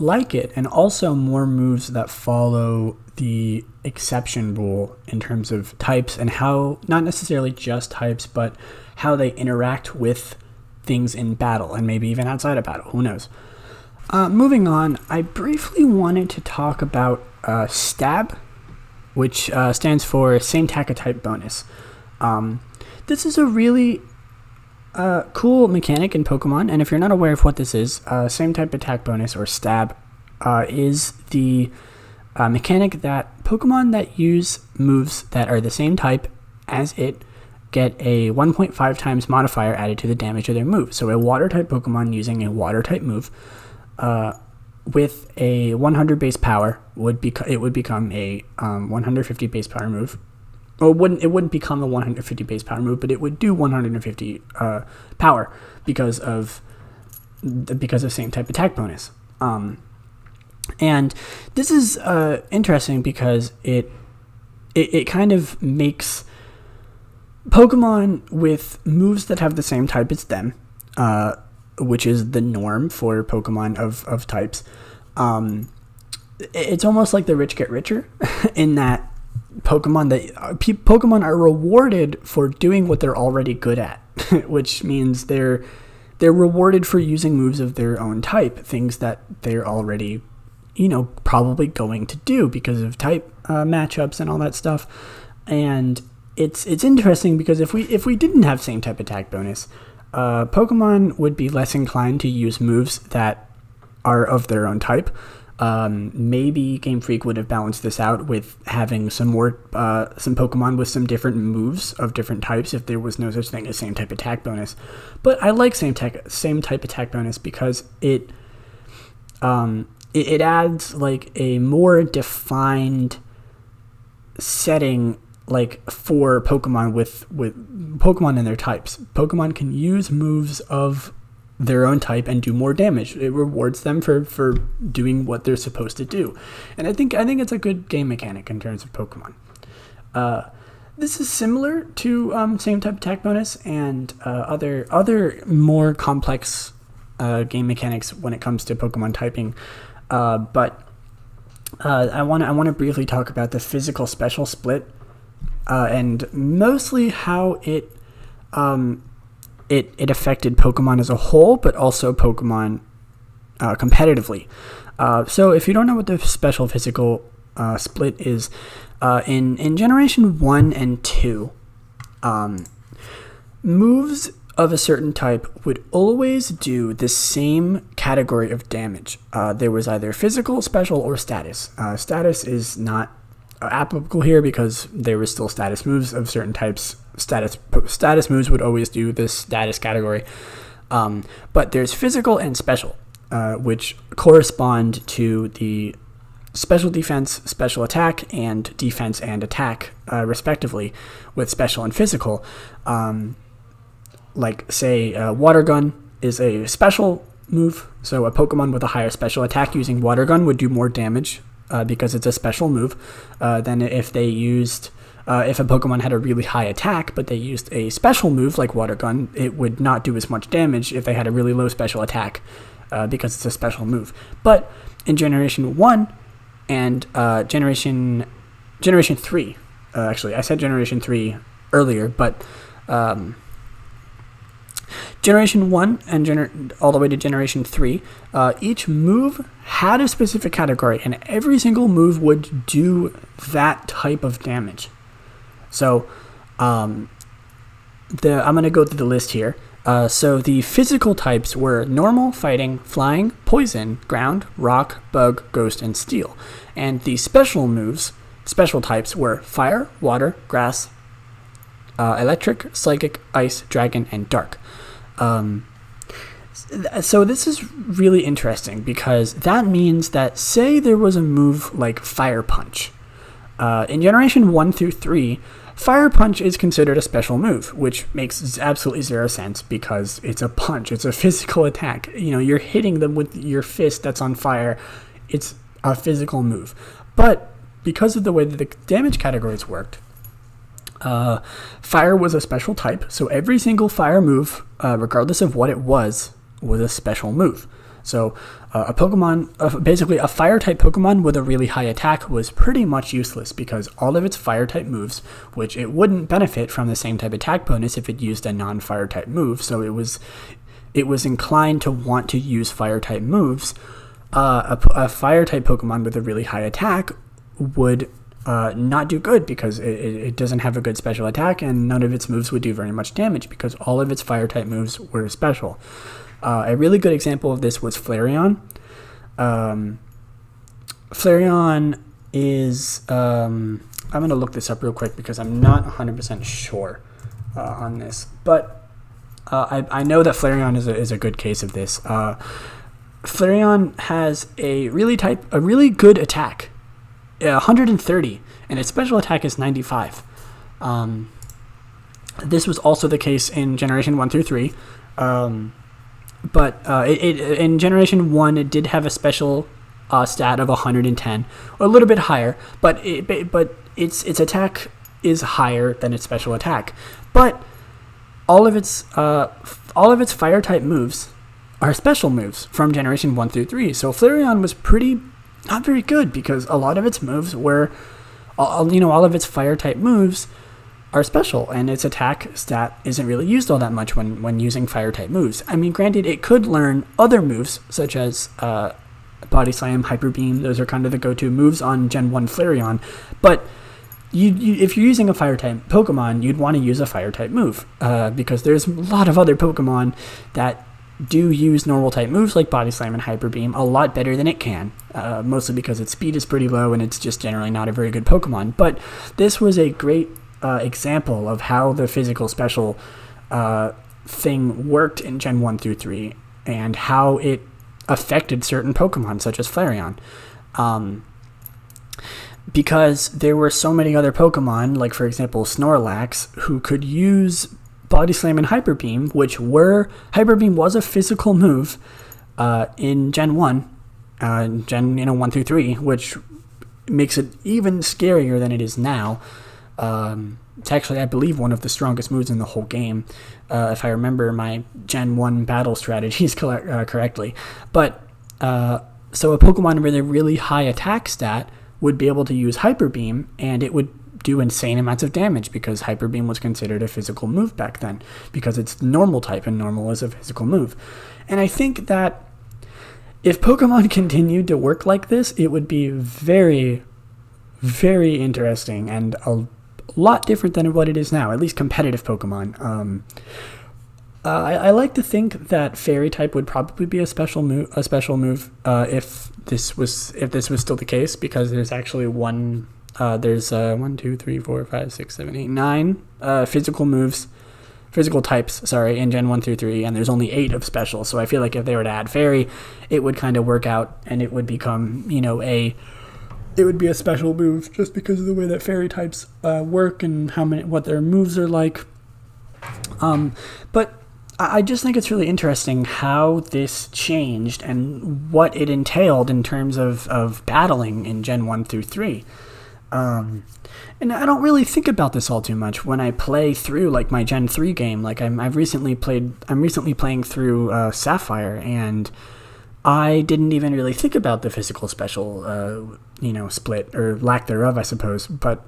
like it, and also more moves that follow the exception rule in terms of types and how, not necessarily just types, but how they interact with things in battle, and maybe even outside of battle. Who knows? Moving on, I briefly wanted to talk about Stab, which stands for Same Attack Type Bonus. This is a really cool mechanic in Pokemon, and if you're not aware of what this is, Same Type Attack Bonus, or Stab, is the mechanic that Pokemon that use moves that are the same type as it get a 1.5 times modifier added to the damage of their move. So a Water-type Pokemon using a Water-type move with a 100 base power would become a 150 base power move. Well, it wouldn't become a 150 base power move, but it would do 150 power because of same type attack bonus. And this is interesting because it kind of makes Pokemon with moves that have the same type as them, which is the norm for Pokemon of types. It's almost like the rich get richer in that Pokemon are rewarded for doing what they're already good at, which means they're rewarded for using moves of their own type, things that they're already, probably going to do because of type matchups and all that stuff. And it's interesting because if we didn't have same type attack bonus, Pokemon would be less inclined to use moves that are of their own type. Maybe Game Freak would have balanced this out with having some Pokemon with some different moves of different types if there was no such thing as same type attack bonus. But I like same type attack bonus because it adds like a more defined setting, like for Pokemon with Pokemon and their types. Pokemon can use moves of their own type and do more damage. It rewards them for doing what they're supposed to do. And I think it's a good game mechanic in terms of Pokemon. This is similar to same type attack bonus and other more complex game mechanics when it comes to Pokemon typing. But I want to briefly talk about the physical special split and mostly how it affected Pokemon as a whole, but also Pokemon competitively. So if you don't know what the special physical split is, in Generation 1 and 2, moves of a certain type would always do the same category of damage. There was either physical, special, or status. Status is not applicable here because there were still status moves of certain types. Status moves would always do this status category. But there's physical and special, which correspond to the special defense, special attack, and defense and attack, respectively, with special and physical. Like, say, Water Gun is a special move, so a Pokemon with a higher special attack using Water Gun would do more damage because it's a special move than if they used... if a Pokemon had a really high attack, but they used a special move like Water Gun, it would not do as much damage if they had a really low special attack because it's a special move. But in Generation 1 and Generation 3, actually, I said Generation 3 earlier, but Generation 1 and all the way to Generation 3, each move had a specific category, and every single move would do that type of damage. So, I'm going to go through the list here. So the physical types were normal, fighting, flying, poison, ground, rock, bug, ghost, and steel. And the special types were fire, water, grass, electric, psychic, ice, dragon, and dark. So this is really interesting because that means that, say there was a move like Fire Punch. In Generation 1 through 3, Fire Punch is considered a special move, which makes absolutely zero sense because it's a punch. It's a physical attack. You're hitting them with your fist that's on fire. It's a physical move. But because of the way that the damage categories worked, fire was a special type, so every single fire move, regardless of what it was a special move. So basically a fire-type Pokemon with a really high attack was pretty much useless because all of its fire-type moves, which it wouldn't benefit from the same type attack bonus if it used a non-fire-type move, so it was inclined to want to use fire-type moves, a fire-type Pokemon with a really high attack would not do good because it doesn't have a good special attack, and none of its moves would do very much damage because all of its fire-type moves were special. A really good example of this was Flareon. Flareon is... I'm going to look this up real quick because I'm not 100% sure on this. But I know that Flareon is a good case of this. Flareon has a really good attack, 130, and its special attack is 95. This was also the case in Generation 1 through 3. But in Generation 1, it did have a special stat of 110, or a little bit higher, but its attack is higher than its special attack. But all of its fire-type moves are special moves from Generation 1 through 3. So Flareon was not very good because a lot of its moves were, all of its fire-type moves are special, and its attack stat isn't really used all that much when using fire-type moves. I mean, granted, it could learn other moves, such as Body Slam, Hyper Beam. Those are kind of the go-to moves on Gen 1 Flareon. But if you're using a fire-type Pokemon, you'd want to use a fire-type move, because there's a lot of other Pokemon that do use normal-type moves like Body Slam and Hyper Beam a lot better than it can, mostly because its speed is pretty low and it's just generally not a very good Pokemon. But this was a great example of how the physical special thing worked in Gen 1 through 3 and how it affected certain Pokemon, such as Flareon. Because there were so many other Pokemon, like for example Snorlax, who could use Body Slam and Hyper Beam, Hyper Beam was a physical move in Gen 1, Gen 1 through 3, which makes it even scarier than it is now. It's actually, I believe, one of the strongest moves in the whole game, if I remember my Gen 1 battle strategies correctly. But, so a Pokemon with a really high attack stat would be able to use Hyper Beam, and it would do insane amounts of damage because Hyper Beam was considered a physical move back then, because it's normal type, and normal is a physical move. And I think that if Pokemon continued to work like this, it would be very, very interesting and a lot different than what it is now, at least competitive Pokemon. I like to think that Fairy type would probably be a special move if this was still the case, because there's actually 1, 2, 3, 4, 5, 6, 7, 8, 9 physical types, in Gen 1 through 3, and there's only 8 of special. So I feel like if they were to add Fairy, it would kind of work out, and it would become, it would be a special move just because of the way that Fairy types work and what their moves are like. But I just think it's really interesting how this changed and what it entailed in terms of battling in Gen 1 through 3. And I don't really think about this all too much when I play through like my Gen 3 game. Like I'm recently playing through Sapphire, and I didn't even really think about the physical special split, or lack thereof, I suppose. But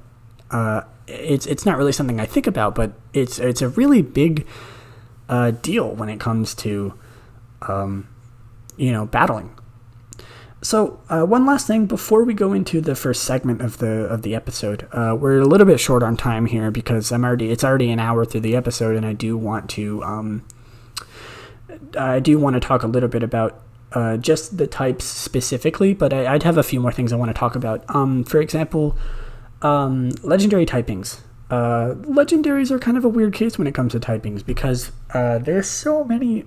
it's not really something I think about, but it's a really big deal when it comes to battling. So one last thing before we go into the first segment of the episode. We're a little bit short on time here because it's already an hour through the episode, and I do want to talk a little bit about just the types specifically, but I'd have a few more things I want to talk about. For example, legendary typings. Legendaries are kind of a weird case when it comes to typings because there's so many.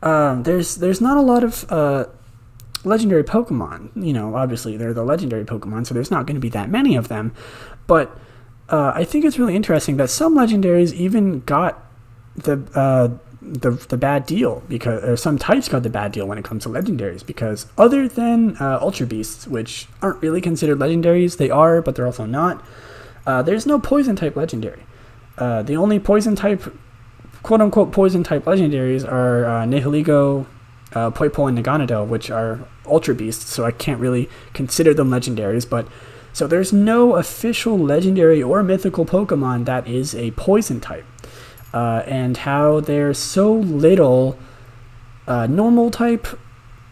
There's not a lot of legendary Pokemon. Obviously they're the legendary Pokemon, so there's not going to be that many of them. But I think it's really interesting that some legendaries even got the bad deal, or some types got the bad deal when it comes to legendaries, because other than Ultra Beasts, which aren't really considered legendaries, they are, but they're also not. There's no poison type legendary. The only poison type, quote unquote poison type legendaries are Nihilego, Poipole, and Naganadel, which are Ultra Beasts, so I can't really consider them legendaries. But so there's no official legendary or mythical Pokemon that is a poison type. and how there's so little normal type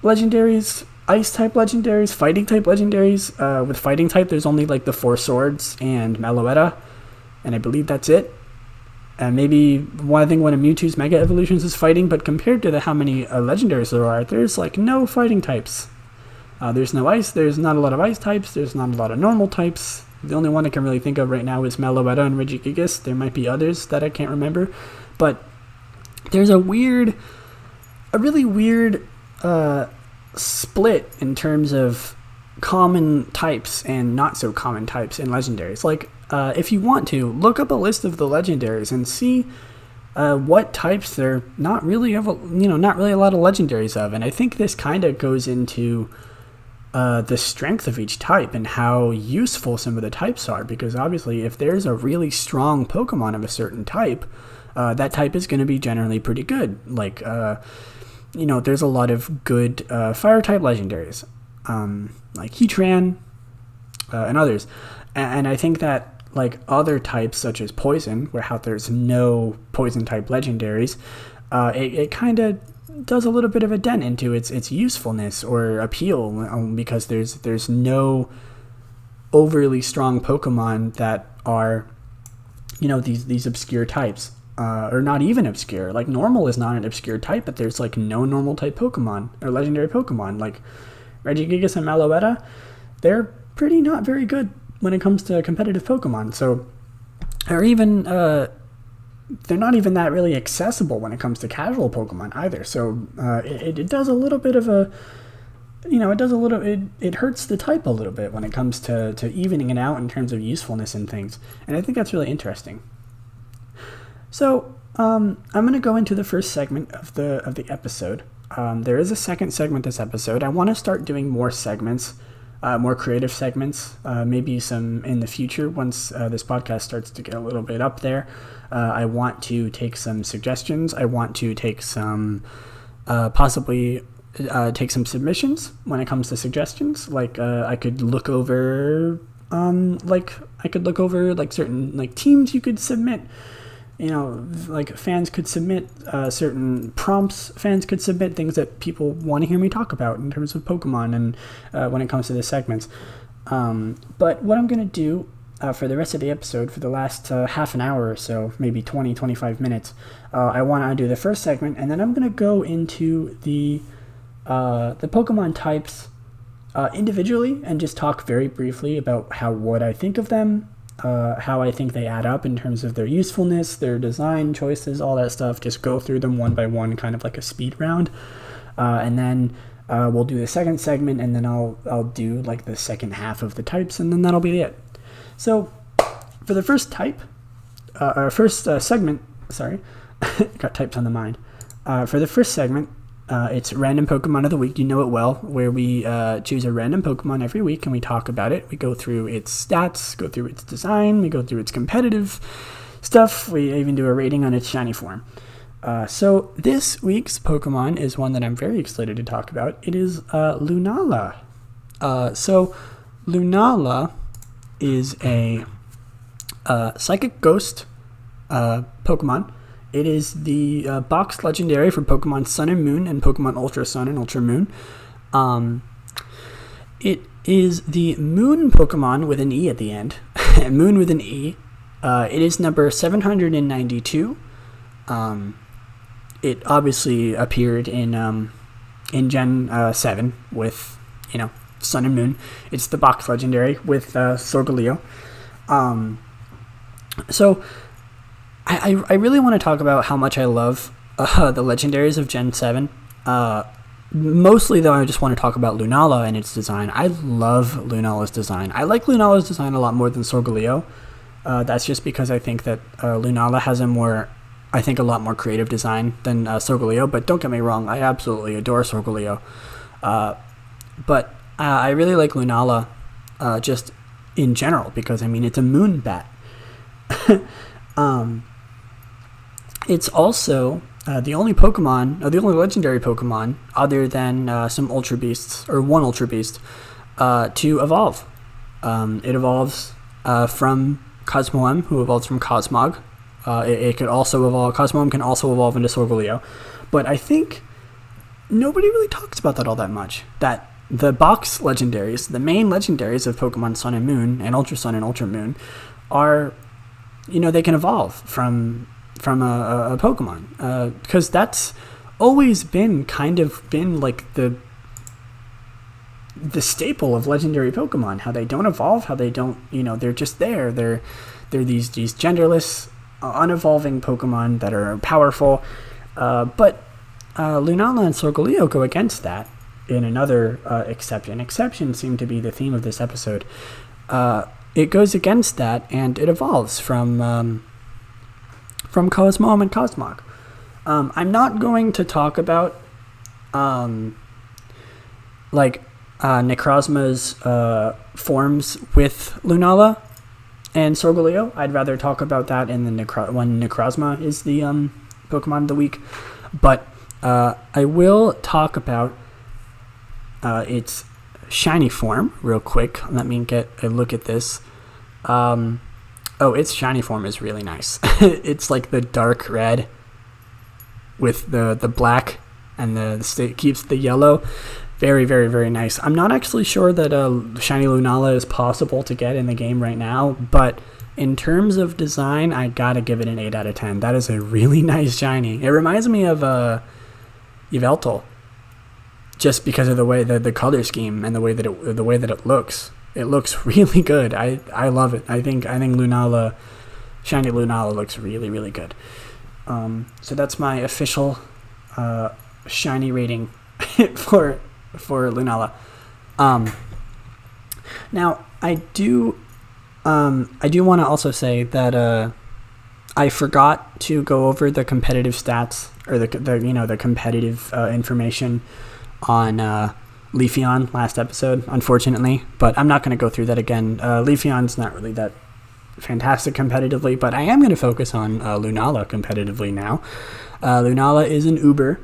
legendaries, ice type legendaries, fighting type legendaries. With fighting type, there's only like the 4 swords and Meloetta, and I believe that's it. And maybe one of Mewtwo's Mega Evolutions is fighting, but compared to how many legendaries there are, there's like no fighting types. There's no ice, there's not a lot of ice types, there's not a lot of normal types. The only one I can really think of right now is Meloetta and Regigigas. There might be others that I can't remember. But there's a really weird split in terms of common types and not so common types in legendaries. Like, if you want to, look up a list of the legendaries and see what types there not really a lot of legendaries of. And I think this kind of goes into the strength of each type and how useful some of the types are, because obviously if there's a really strong Pokemon of a certain type, that type is going to be generally pretty good. Like, there's a lot of good fire type legendaries, like Heatran and others. And I think that like other types such as poison, where how there's no poison type legendaries, it kind of does a little bit of a dent into its usefulness or appeal, because there's no overly strong Pokemon that are these obscure types, or not even obscure. Like normal is not an obscure type, but there's like no normal type Pokemon or legendary Pokemon like Regigigas and Meloetta. They're pretty not very good when it comes to competitive Pokemon. So, or even they're not even that really accessible when it comes to casual Pokemon either. So it does a little bit of a, it hurts the type a little bit when it comes to evening it out in terms of usefulness and things. And I think that's really interesting. So I'm going to go into the first segment of the episode. There is a second segment this episode. I want to start doing more segments, more creative segments, maybe some in the future once this podcast starts to get a little bit up there. I want to take some suggestions. I want to take some, possibly take some submissions when it comes to suggestions. Like I could look over, certain teams you could submit. Like fans could submit certain prompts. Fans could submit things that people want to hear me talk about in terms of Pokemon and when it comes to the segments. But what I'm going to do for the rest of the episode, for the last half an hour or so, maybe 20-25 minutes, I want to do the first segment, and then I'm going to go into the Pokemon types individually and just talk very briefly about what I think of them, how I think they add up in terms of their usefulness, their design choices, all that stuff. Just go through them one by one, kind of like a speed round, and then we'll do the second segment, and then I'll do like the second half of the types, and then that'll be it. So for the first type, segment, sorry, got types on the mind. For the first segment, it's Random Pokemon of the Week. You know it well, where we choose a random Pokemon every week and we talk about it. We go through its stats, go through its design, we go through its competitive stuff. We even do a rating on its shiny form. So this week's Pokemon is one that I'm very excited to talk about. It is Lunala. So Lunala is a Psychic Ghost Pokemon. It is the box legendary for Pokemon Sun and Moon and Pokemon Ultra Sun and Ultra Moon. It is the Moon Pokemon with an E at the end. Moon with an E. It is number 792. It obviously appeared in Gen 7 with, Sun and Moon. It's the box legendary with Solgaleo. So I really want to talk about how much I love the legendaries of Gen 7. Mostly, though, I just want to talk about Lunala and its design. I love Lunala's design. I like Lunala's design a lot more than Solgaleo. That's just because I think that Lunala has a lot more creative design than Solgaleo. But don't get me wrong, I absolutely adore Solgaleo. But I really like Lunala just in general because, it's a moon bat. It's also the only legendary Pokemon, other than some Ultra Beasts, or one Ultra Beast, to evolve. It evolves from Cosmoem, who evolves from Cosmog, It could also evolve. Cosmoem can also evolve into Solgaleo. But I think nobody really talks about that all that much. That the box legendaries, the main legendaries of Pokemon Sun and Moon and Ultra Sun and Ultra Moon, are, they can evolve from a Pokemon. Because that's always been like the staple of legendary Pokemon. How they don't evolve, how they don't, they're just there. They're these genderless, unevolving Pokemon that are powerful. But Lunala and Solgaleo go against that in another exception. Exceptions seem to be the theme of this episode. It goes against that, and it evolves from Cosmoem and Cosmog. I'm not going to talk about Necrozma's forms with Lunala and Solgaleo. I'd rather talk about that in the when Necrozma is the Pokemon of the week. But I will talk about its shiny form real quick. Let me get a look at this. Its shiny form is really nice. It's like the dark red with the black, and it keeps the yellow. Very, very, very nice. I'm not actually sure that shiny Lunala is possible to get in the game right now, but in terms of design, I gotta give it an 8 out of 10. That is a really nice shiny. It reminds me of Yveltal, just because of the way the color scheme and the way that it looks. It looks really good. I love it. I think Lunala, shiny Lunala looks really, really good. So that's my official shiny rating for Lunala. Now I do want to also say that I forgot to go over the competitive stats, or the competitive information on Lillieceon last episode, unfortunately, but I'm not going to go through that again. Lillieceon's not really that fantastic competitively, but I am going to focus on Lunala competitively now. Lunala is an Uber,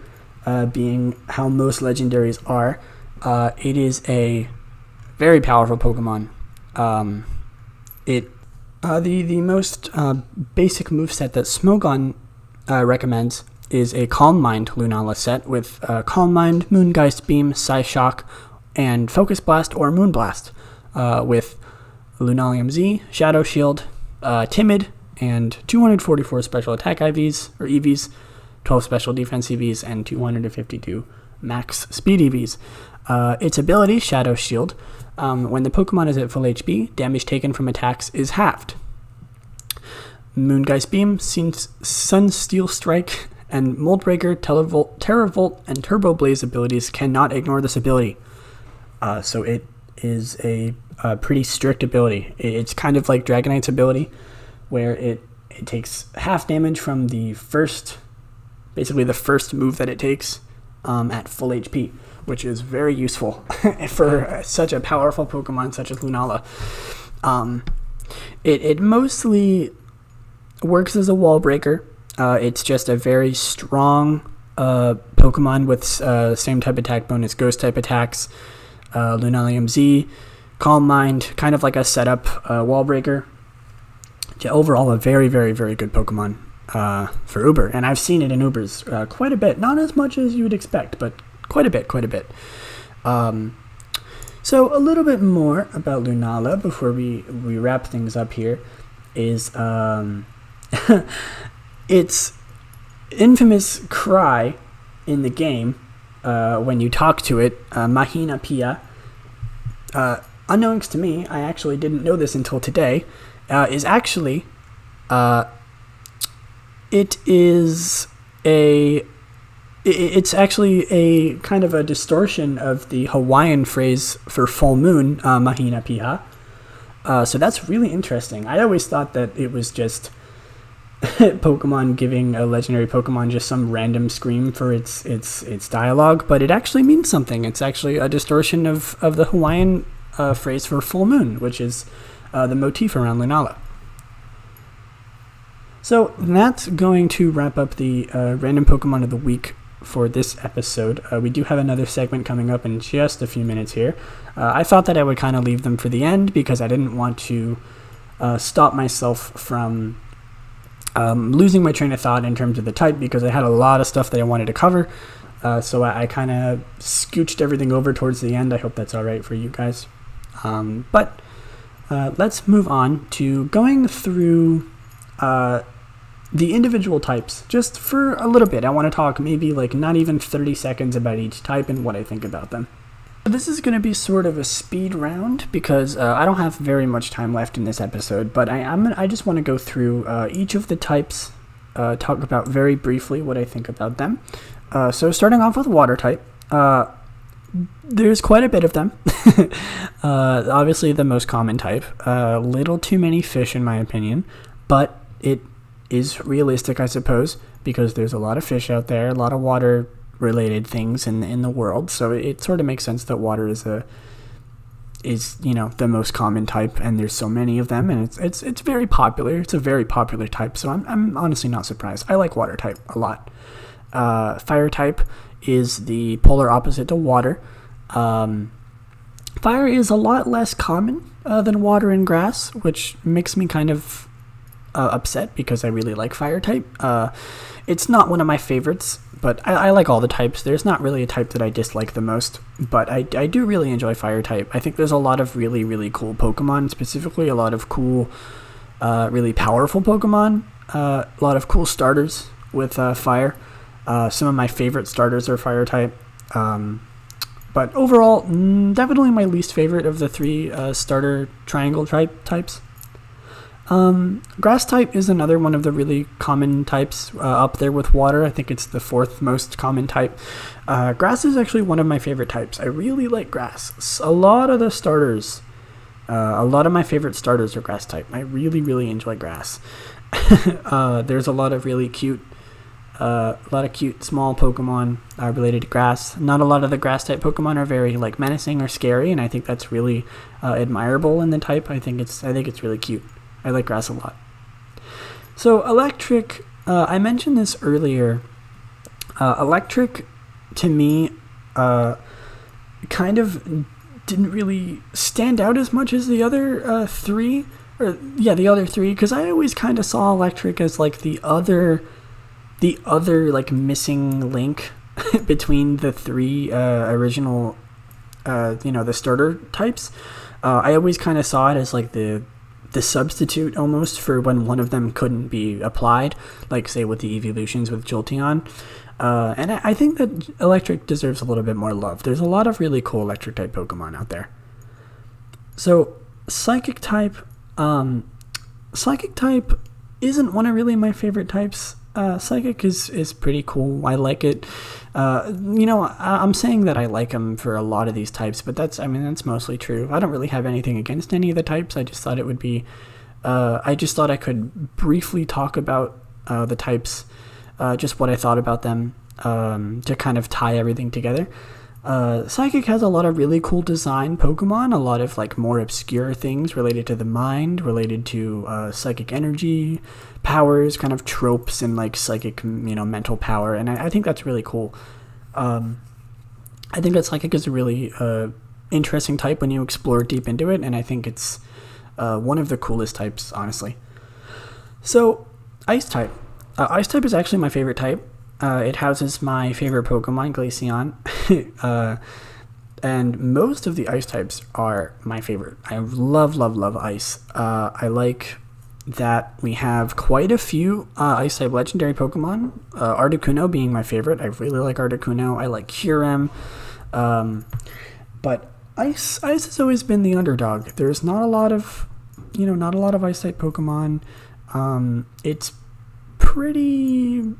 being how most legendaries are. It is a very powerful Pokemon. The most basic moveset that Smogon recommends is a Calm Mind Lunala set with Calm Mind, Moongeist Beam, Psyshock, and Focus Blast or Moonblast, with Lunalium Z, Shadow Shield, Timid, and 244 special attack IVs or EVs, 12 special defense EVs, and 252 max speed EVs. Its ability, Shadow Shield, when the Pokemon is at full HP, damage taken from attacks is halved. Moongeist Beam, Sunsteel Strike, and Mold Breaker, Terravolt, and Turbo Blaze abilities cannot ignore this ability. So it is a pretty strict ability. It's kind of like Dragonite's ability, where it takes half damage from the first move that it takes at full HP, which is very useful for such a powerful Pokemon such as Lunala. It mostly works as a wall breaker. It's just a very strong Pokemon with same type attack bonus, ghost type attacks. Lunalium Z, Calm Mind, kind of like a setup wall breaker. Yeah, overall, a very, very, very good Pokemon for Uber, and I've seen it in Ubers quite a bit. Not as much as you would expect, but quite a bit. So a little bit more about Lunala before we wrap things up here is its infamous cry in the game when you talk to it, Mahina Pia. Unknowns to me, I actually didn't know this until today, is actually it's actually a kind of a distortion of the Hawaiian phrase for full moon, Mahina Piha. So that's really interesting. I always thought that it was just Pokemon giving a legendary Pokemon just some random scream for its dialogue, but it actually means something. It's actually a distortion of the Hawaiian phrase for full moon, which is the motif around Lunala. So that's going to wrap up the random Pokemon of the week for this episode. We do have another segment coming up in just a few minutes here. I thought that I would kind of leave them for the end because I didn't want to stop myself from losing my train of thought in terms of the type because I had a lot of stuff that I wanted to cover. So I kind of scooched everything over towards the end. I hope that's all right for you guys. But let's move on to going through the individual types just for a little bit. I want to talk maybe like not even 30 seconds about each type and what I think about them. This is going to be sort of a speed round because I don't have very much time left in this episode, but I just want to go through each of the types, talk about very briefly what I think about them. So starting off with water type, there's quite a bit of them. Obviously the most common type, little too many fish in my opinion, but it is realistic, I suppose, because there's a lot of fish out there, a lot of water related things in the world, so it sort of makes sense that water is the most common type, and there's so many of them, and it's very popular. It's a very popular type, so I'm honestly not surprised. I like water type a lot. Fire type is the polar opposite to water. Fire is a lot less common than water and grass, which makes me kind of upset because I really like fire type. It's not one of my favorites, but I like all the types. There's not really a type that I dislike the most, but I do really enjoy fire type. I think there's a lot of really, really cool Pokemon, specifically a lot of cool, really powerful Pokemon, a lot of cool starters with fire. Some of my favorite starters are fire type. But overall, definitely my least favorite of the three starter triangle types. Grass type is another one of the really common types, up there with water. I think it's the fourth most common type. Grass is actually one of my favorite types. I really like grass. A lot of my favorite starters are grass type. I really, really enjoy grass. There's a lot of really cute small Pokemon related to grass. Not a lot of the grass type Pokemon are very like menacing or scary, and I think that's really admirable in the type. I think it's really cute. I like grass a lot. So electric, I mentioned this earlier. Electric, to me, kind of didn't really stand out as much as the other three. The other three, because I always kind of saw electric as like the other like missing link between the three original, the starter types. I always kind of saw it as like the substitute almost for when one of them couldn't be applied, like say with the evolutions with Jolteon. And I think that electric deserves a little bit more love. There's a lot of really cool electric type Pokemon out there. So psychic type isn't one of really my favorite types. Psychic is pretty cool. I like it. I'm saying that I like them for a lot of these types, but that's mostly true. I don't really have anything against any of the types. I just thought it would be, I just thought I could briefly talk about the types, just what I thought about them, to kind of tie everything together. Psychic has a lot of really cool design Pokemon, a lot of like more obscure things related to the mind, related to psychic energy, powers, kind of tropes and like psychic, mental power, and I think that's really cool. I think that Psychic is a really interesting type when you explore deep into it, and I think it's one of the coolest types, honestly. So, Ice type. Ice type is actually my favorite type. It houses my favorite Pokemon, Lillieceon. And most of the Ice types are my favorite. I love Ice. I like that we have quite a few Ice type legendary Pokemon. Articuno being my favorite. I really like Articuno. I like Kyurem. But Ice has always been the underdog. There's not a lot of Ice type Pokemon. It's pretty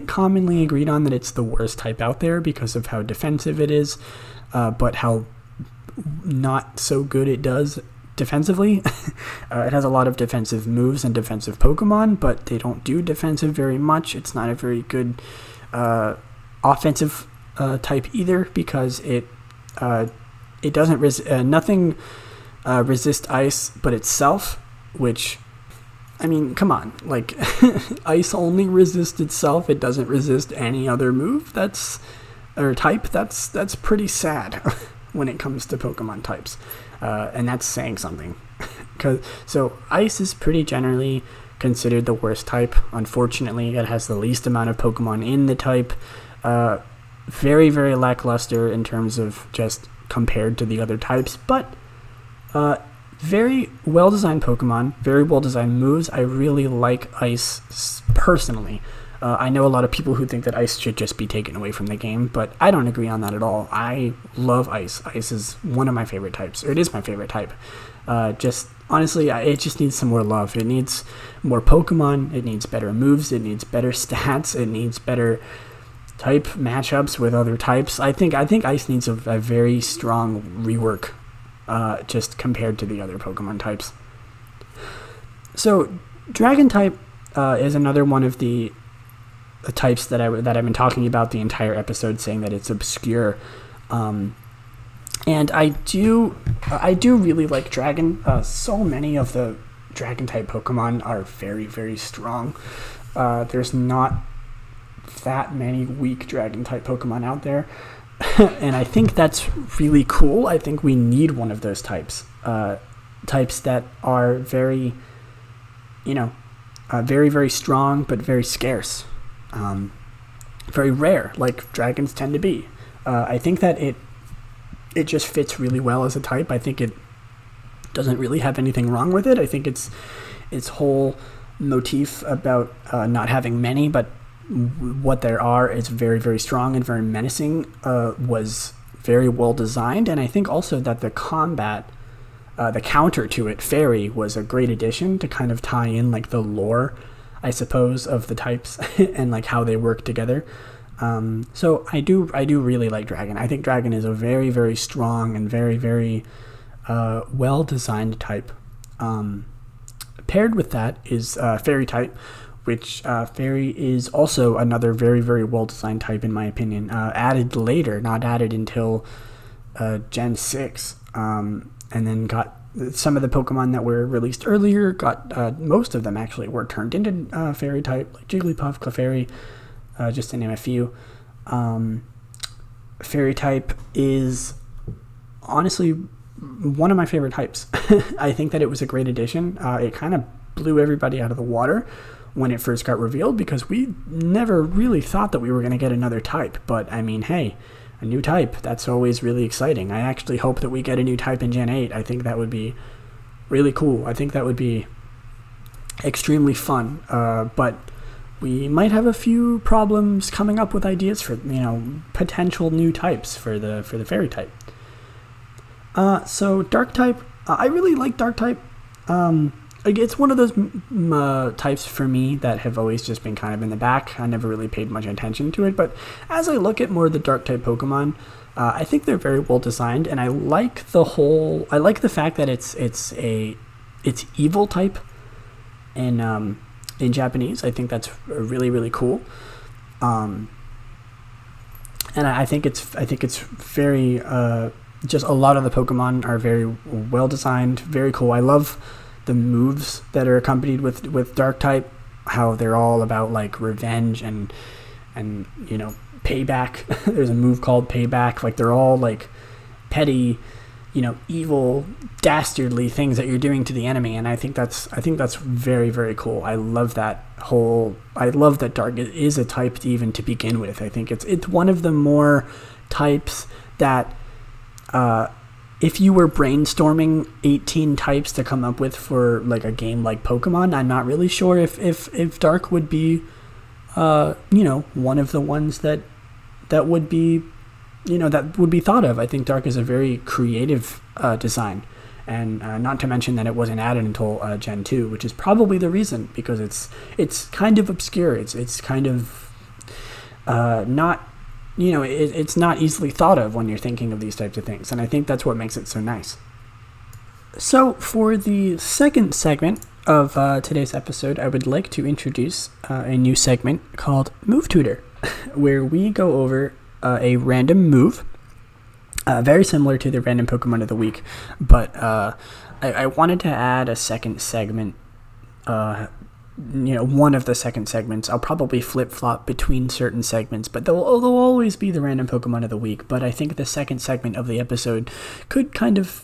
commonly agreed on that it's the worst type out there because of how defensive it is, but how not so good it does defensively. It has a lot of defensive moves and defensive Pokemon, but they don't do defensive very much. It's not a very good offensive type either because it doesn't nothing resist ice but itself, which, I mean, come on, like ice only resists itself. It doesn't resist any other move that's pretty sad when it comes to Pokemon types, and that's saying something. So ice is pretty generally considered the worst type. Unfortunately, it has the least amount of Pokemon in the type. Very, very lackluster in terms of just compared to the other types, but very well-designed Pokemon, very well-designed moves. I really like Ice personally. I know a lot of people who think that Ice should just be taken away from the game, but I don't agree on that at all. I love Ice. Ice is one of my favorite types, or it is my favorite type. Just honestly, it just needs some more love. It needs more Pokemon. It needs better moves. It needs better stats. It needs better type matchups with other types. I think Ice needs a very strong rework, just compared to the other Pokemon types. So, Dragon type is another one of the types that I've been talking about the entire episode, saying that it's obscure. And I do really like Dragon. So many of the Dragon type Pokemon are very, very strong. There's not that many weak Dragon type Pokemon out there. And I think that's really cool. I think we need one of those types. Types that are very, very, very strong, but very scarce. Very rare, like dragons tend to be. I think that it just fits really well as a type. I think it doesn't really have anything wrong with it. I think its whole motif about not having many, but what there are is very, very strong and very menacing, was very well designed. And I think also that the combat, the counter to it, Fairy, was a great addition to kind of tie in like the lore, I suppose, of the types and like how they work together. So I do really like Dragon. I think Dragon is a very, very strong and very, very well designed type. Paired with that is Fairy type, which Fairy is also another very, very well designed type in my opinion. Added later, not added until Gen 6, and then got some of the Pokemon that were released earlier, most of them actually were turned into Fairy type, like Jigglypuff, Clefairy, just to name a few. Fairy type is honestly one of my favorite types. I think that it was a great addition. It kind of blew everybody out of the water when it first got revealed, because we never really thought that we were going to get another type. But I mean, hey, a new type, that's always really exciting. I actually hope that we get a new type in Gen 8. I think that would be really cool. I think that would be extremely fun. But we might have a few problems coming up with ideas for, potential new types for the Fairy type. So Dark type, I really like Dark type. It's one of those types for me that have always just been kind of in the back. I never really paid much attention to it, but as I look at more of the Dark type Pokemon, I think they're very well designed, and I like the fact that it's evil type in Japanese. I think that's really, really cool. And I think it's very just a lot of the Pokemon are very well designed, very cool. I love the moves that are accompanied with Dark type, how they're all about like revenge and payback. There's a move called payback. Like they're all like petty, evil, dastardly things that you're doing to the enemy, and I think that's very, very cool. I love that Dark is a type even to begin with. I think it's one of the more types that if you were brainstorming 18 types to come up with for like a game like Pokemon, I'm not really sure if Dark would be one of the ones that would be that would be thought of. I think Dark is a very creative design, and not to mention that it wasn't added until Gen 2, which is probably the reason, because it's kind of obscure. It's kind of not. It's not easily thought of when you're thinking of these types of things, and I think that's what makes it so nice. So for the second segment of today's episode, I would like to introduce a new segment called Move Tutor, where we go over a random move, very similar to the random Pokemon of the week, but I wanted to add a second segment, one of the second segments. I'll probably flip-flop between certain segments, but they'll always be the random Pokemon of the week. But I think the second segment of the episode could kind of,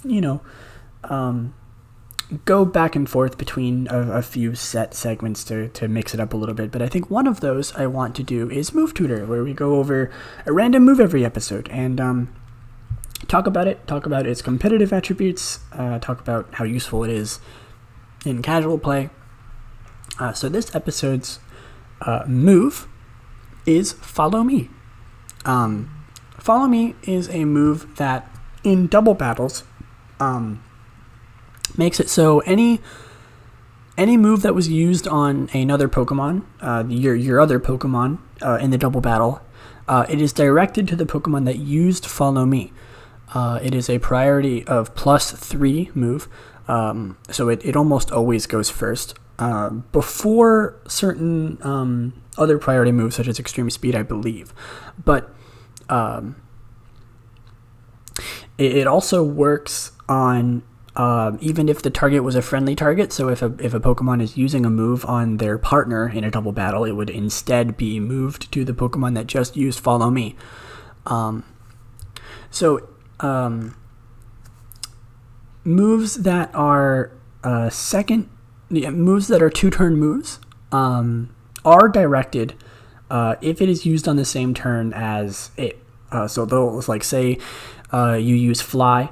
go back and forth between a few set segments to mix it up a little bit, but I think one of those I want to do is Move Tutor, where we go over a random move every episode and talk about its competitive attributes, talk about how useful it is in casual play. So this episode's move is Follow Me. Follow Me is a move that in double battles makes it so any move that was used on another Pokemon, your other Pokemon in the double battle, it is directed to the Pokemon that used Follow Me. It is a priority of +3 move, so it almost always goes first. Before certain other priority moves such as Extreme Speed, I believe. But it also works on even if the target was a friendly target. So if a Pokemon is using a move on their partner in a double battle, it would instead be moved to the Pokemon that just used Follow Me. Moves that are moves that are 2-turn moves are directed if it is used on the same turn as it. So they'll say you use Fly,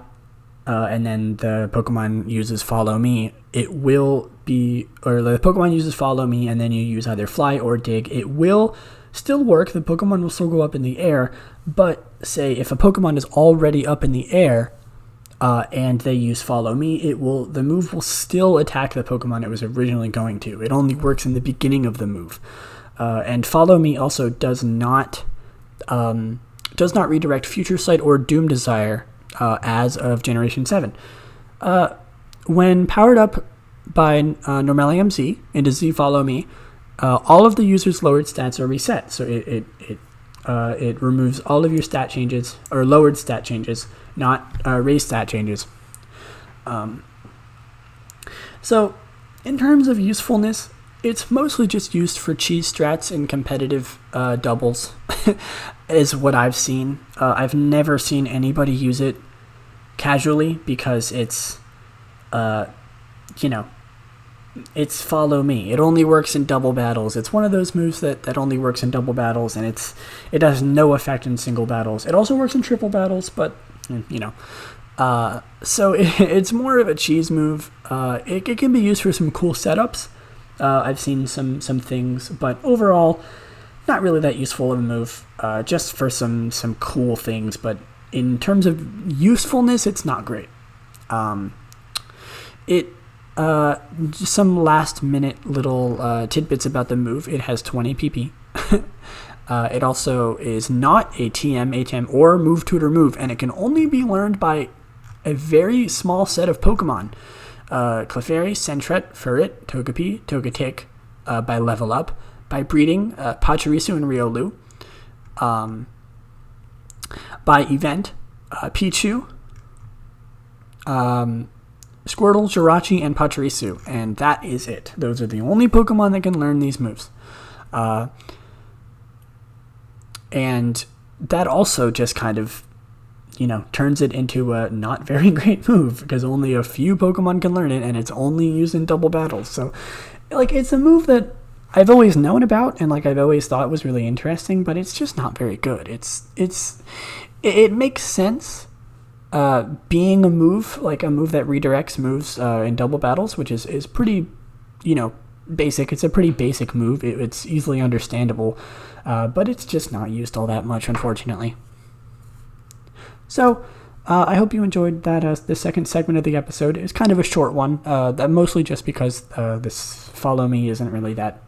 and then the Pokemon uses Follow Me. It will be, or the Pokemon uses Follow Me, and then you use either Fly or Dig. It will still work. The Pokemon will still go up in the air. But say if a Pokemon is already up in the air, and they use Follow Me, the move will still attack the Pokemon it was originally going to. It only works in the beginning of the move. And Follow Me also does not redirect Future Sight or Doom Desire as of Generation 7. When powered up by Normalium Z into Z Follow Me, all of the user's lowered stats are reset. So it removes all of your stat changes, or lowered stat changes, not raised stat changes. So in terms of usefulness, it's mostly just used for cheese strats and competitive doubles, is what I've seen. I've never seen anybody use it casually because it's Follow Me. It only works in double battles. It's one of those moves that only works in double battles, and it has no effect in single battles. It also works in triple battles, but so it's more of a cheese move. It can be used for some cool setups. I've seen some things, but overall, not really that useful of a move. Just for some cool things, but in terms of usefulness, it's not great. Just some last minute little tidbits about the move. It has 20 PP. It also is not a TM, ATM, or Move Tutor move, and it can only be learned by a very small set of Pokemon. Clefairy, Sentret, Furret, Togepi, Togetic, by level up, by breeding, Pachirisu and Riolu, by event, Pichu, Squirtle, Jirachi, and Pachirisu, and that is it. Those are the only Pokemon that can learn these moves. And that also just kind of, turns it into a not very great move, because only a few Pokemon can learn it, and it's only used in double battles. So, it's a move that I've always known about, and I've always thought was really interesting, but it's just not very good. It makes sense, being a move that redirects moves in double battles, which is pretty, basic. It's a pretty basic move. It's easily understandable, but it's just not used all that much, unfortunately. So, I hope you enjoyed that. The second segment of the episode is kind of a short one, mostly just because this Follow Me isn't really that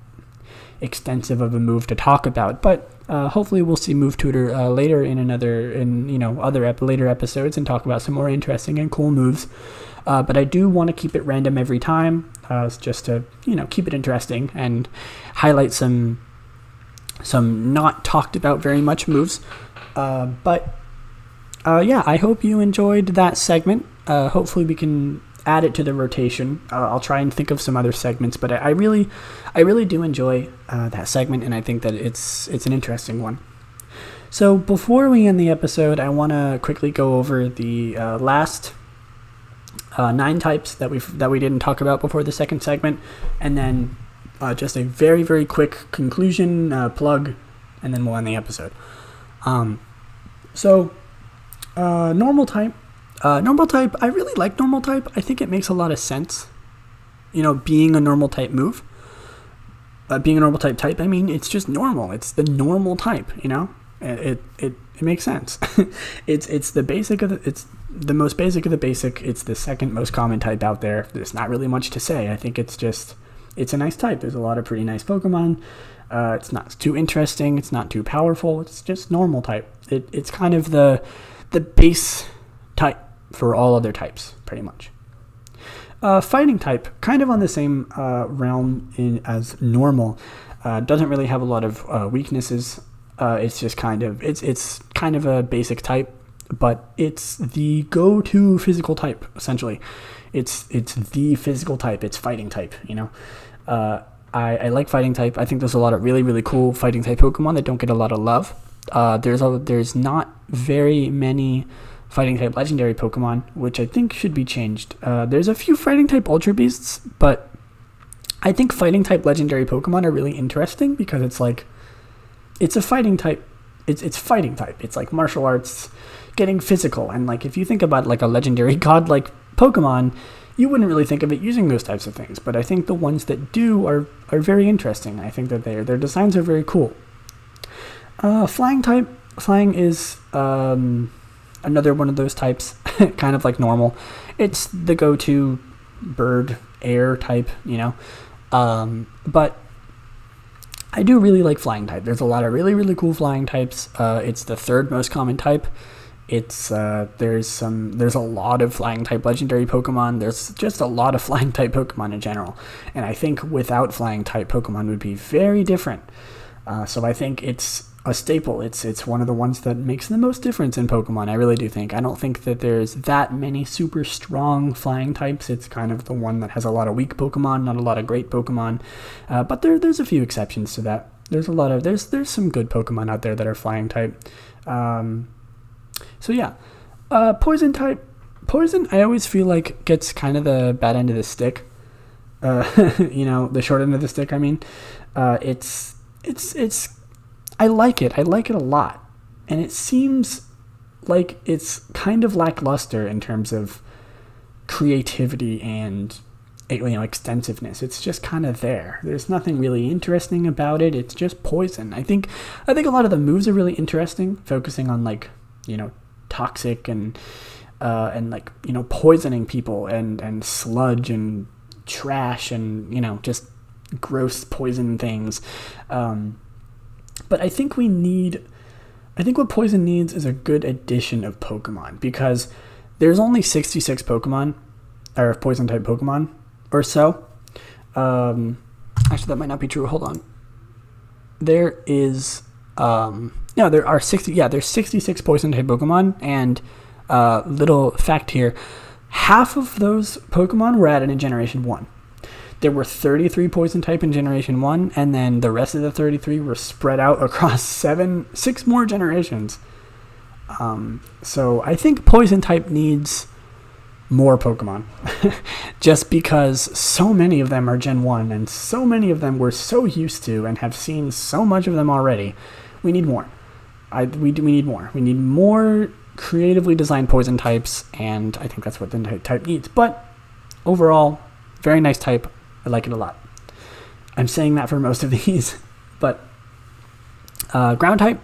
extensive of a move to talk about. But hopefully, we'll see Move Tutor later later episodes and talk about some more interesting and cool moves. But I do want to keep it random every time, just to keep it interesting and highlight some not talked about very much moves. I hope you enjoyed that segment. Hopefully we can add it to the rotation. I'll try and think of some other segments, but I really do enjoy that segment, and I think that it's an interesting one. So before we end the episode, I want to quickly go over the last 9 types that we didn't talk about before the second segment, and then just a very, very quick conclusion plug, and then we'll end the episode. Normal type. Normal type, I really like normal type. I think it makes a lot of sense. Being a normal type move. Being a normal type, I mean, it's just normal. It's the normal type, It makes sense. It's the basic of it's the most basic of the basic. It's the second most common type out there. There's not really much to say. I think it's a nice type. There's a lot of pretty nice Pokemon. It's not too interesting. It's not too powerful. It's just normal type. It's kind of the base type for all other types, pretty much. Fighting type, kind of on the same realm as normal. Doesn't really have a lot of weaknesses. It's just kind of a basic type, but it's the go-to physical type, essentially. It's the physical type. It's fighting type, I like fighting type. I think there's a lot of really, really cool fighting type Pokemon that don't get a lot of love. There's not very many fighting type legendary Pokemon, which I think should be changed. There's a few fighting type Ultra Beasts, but I think fighting type legendary Pokemon are really interesting because it's a fighting type. It's fighting type. It's like martial arts, getting physical, and if you think about a legendary godlike Pokemon, you wouldn't really think of it using those types of things. But I think the ones that do are very interesting. I think that their designs are very cool. Flying type. Flying is another one of those types, kind of like normal. It's the go-to bird, air type, But I do really like flying type. There's a lot of really, really cool flying types. It's the third most common type. There's a lot of flying type legendary Pokemon. There's just a lot of flying type Pokemon in general. And I think without flying type Pokemon would be very different. So I think it's a staple. It's one of the ones that makes the most difference in Pokemon. I really do think. I don't think that there's that many super strong flying types. It's kind of the one that has a lot of weak Pokemon, not a lot of great Pokemon. But there's a few exceptions to that. There's some good Pokemon out there that are flying type. Poison type. Poison, I always feel like gets kind of the bad end of the stick. The short end of the stick. I mean, it's. I like it. I like it a lot, and it seems like it's kind of lackluster in terms of creativity and extensiveness. It's just kind of there. There's nothing really interesting about it. It's just poison. I think a lot of the moves are really interesting, focusing on toxic and poisoning people and sludge and trash and just gross poison things. But I think what Poison needs is a good addition of Pokemon, because there's only 66 Pokemon, or Poison-type Pokemon, or so. Actually, that might not be true. Hold on. There is, there's 66 Poison-type Pokemon, and little fact here, half of those Pokemon were added in Generation 1. There were 33 poison type in Generation 1, and then the rest of the 33 were spread out across 6 more generations. So I think poison type needs more Pokemon. Just because so many of them are Gen 1, and so many of them we're so used to and have seen so much of them already. We need more. We need more. We need more creatively designed poison types, and I think that's what the type needs. But overall, very nice type. I like it a lot. I'm saying that for most of these, but ground type.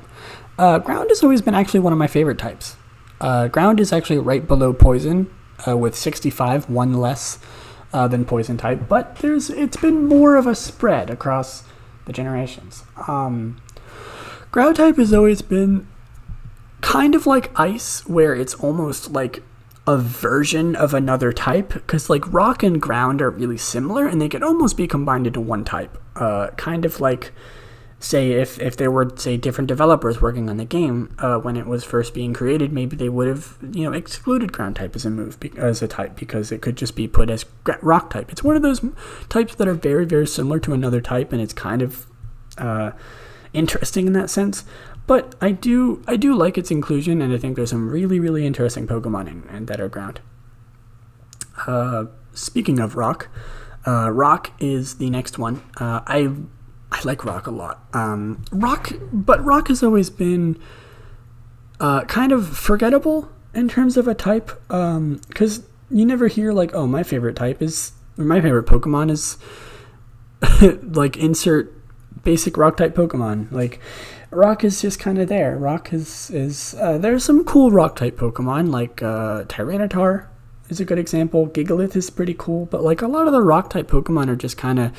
Ground has always been actually one of my favorite types. Ground is actually right below poison, with 65, one less than poison type, but it's been more of a spread across the generations. Ground type has always been kind of like ice, where it's almost like a version of another type, because rock and ground are really similar, and they could almost be combined into one type. Kind of like, say, if there were, say, different developers working on the game when it was first being created, maybe they would have excluded ground type as a type, because it could just be put as rock type. It's one of those types that are very, very similar to another type, and it's kind of interesting in that sense. But I do like its inclusion, and I think there's some really, really interesting Pokemon in that are ground. Speaking of rock, rock is the next one. I like rock a lot. Rock has always been kind of forgettable in terms of a type, because you never hear like, oh, my favorite Pokemon is like insert basic rock type Pokemon. Like, rock is just kind of there. Rock is there's some cool rock type Pokemon like Tyranitar is a good example. Gigalith is pretty cool, but like a lot of the rock type Pokemon are just kind of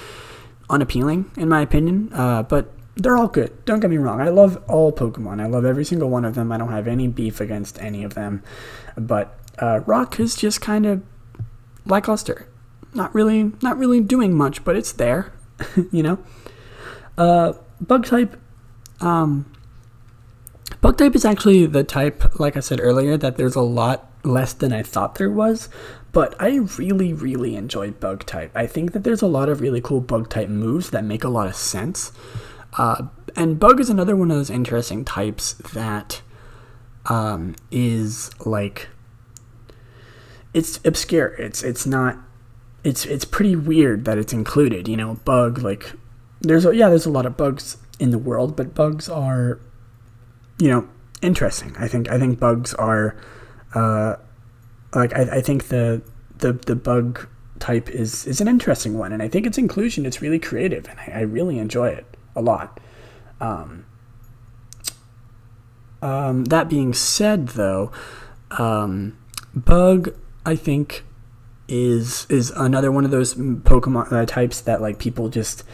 unappealing in my opinion. But they're all good. Don't get me wrong. I love all Pokemon. I love every single one of them. I don't have any beef against any of them. But rock is just kind of lackluster. Not really doing much, but it's there. You know. Bug type. Bug type is actually the type, like I said earlier, that there's a lot less than I thought there was, but I really enjoy bug type. I think that there's a lot of really cool bug type moves that make a lot of sense. And bug is another one of those interesting types that is like, it's obscure. It's not, it's pretty weird that it's included, you know. Bug, like, there's a lot of bugs in the world, but bugs are, you know, interesting. I think bugs are I think the bug type is an interesting one, and I think its inclusion is really creative, and I really enjoy it a lot. That being said, though, bug, I think, is another one of those Pokemon types that like people just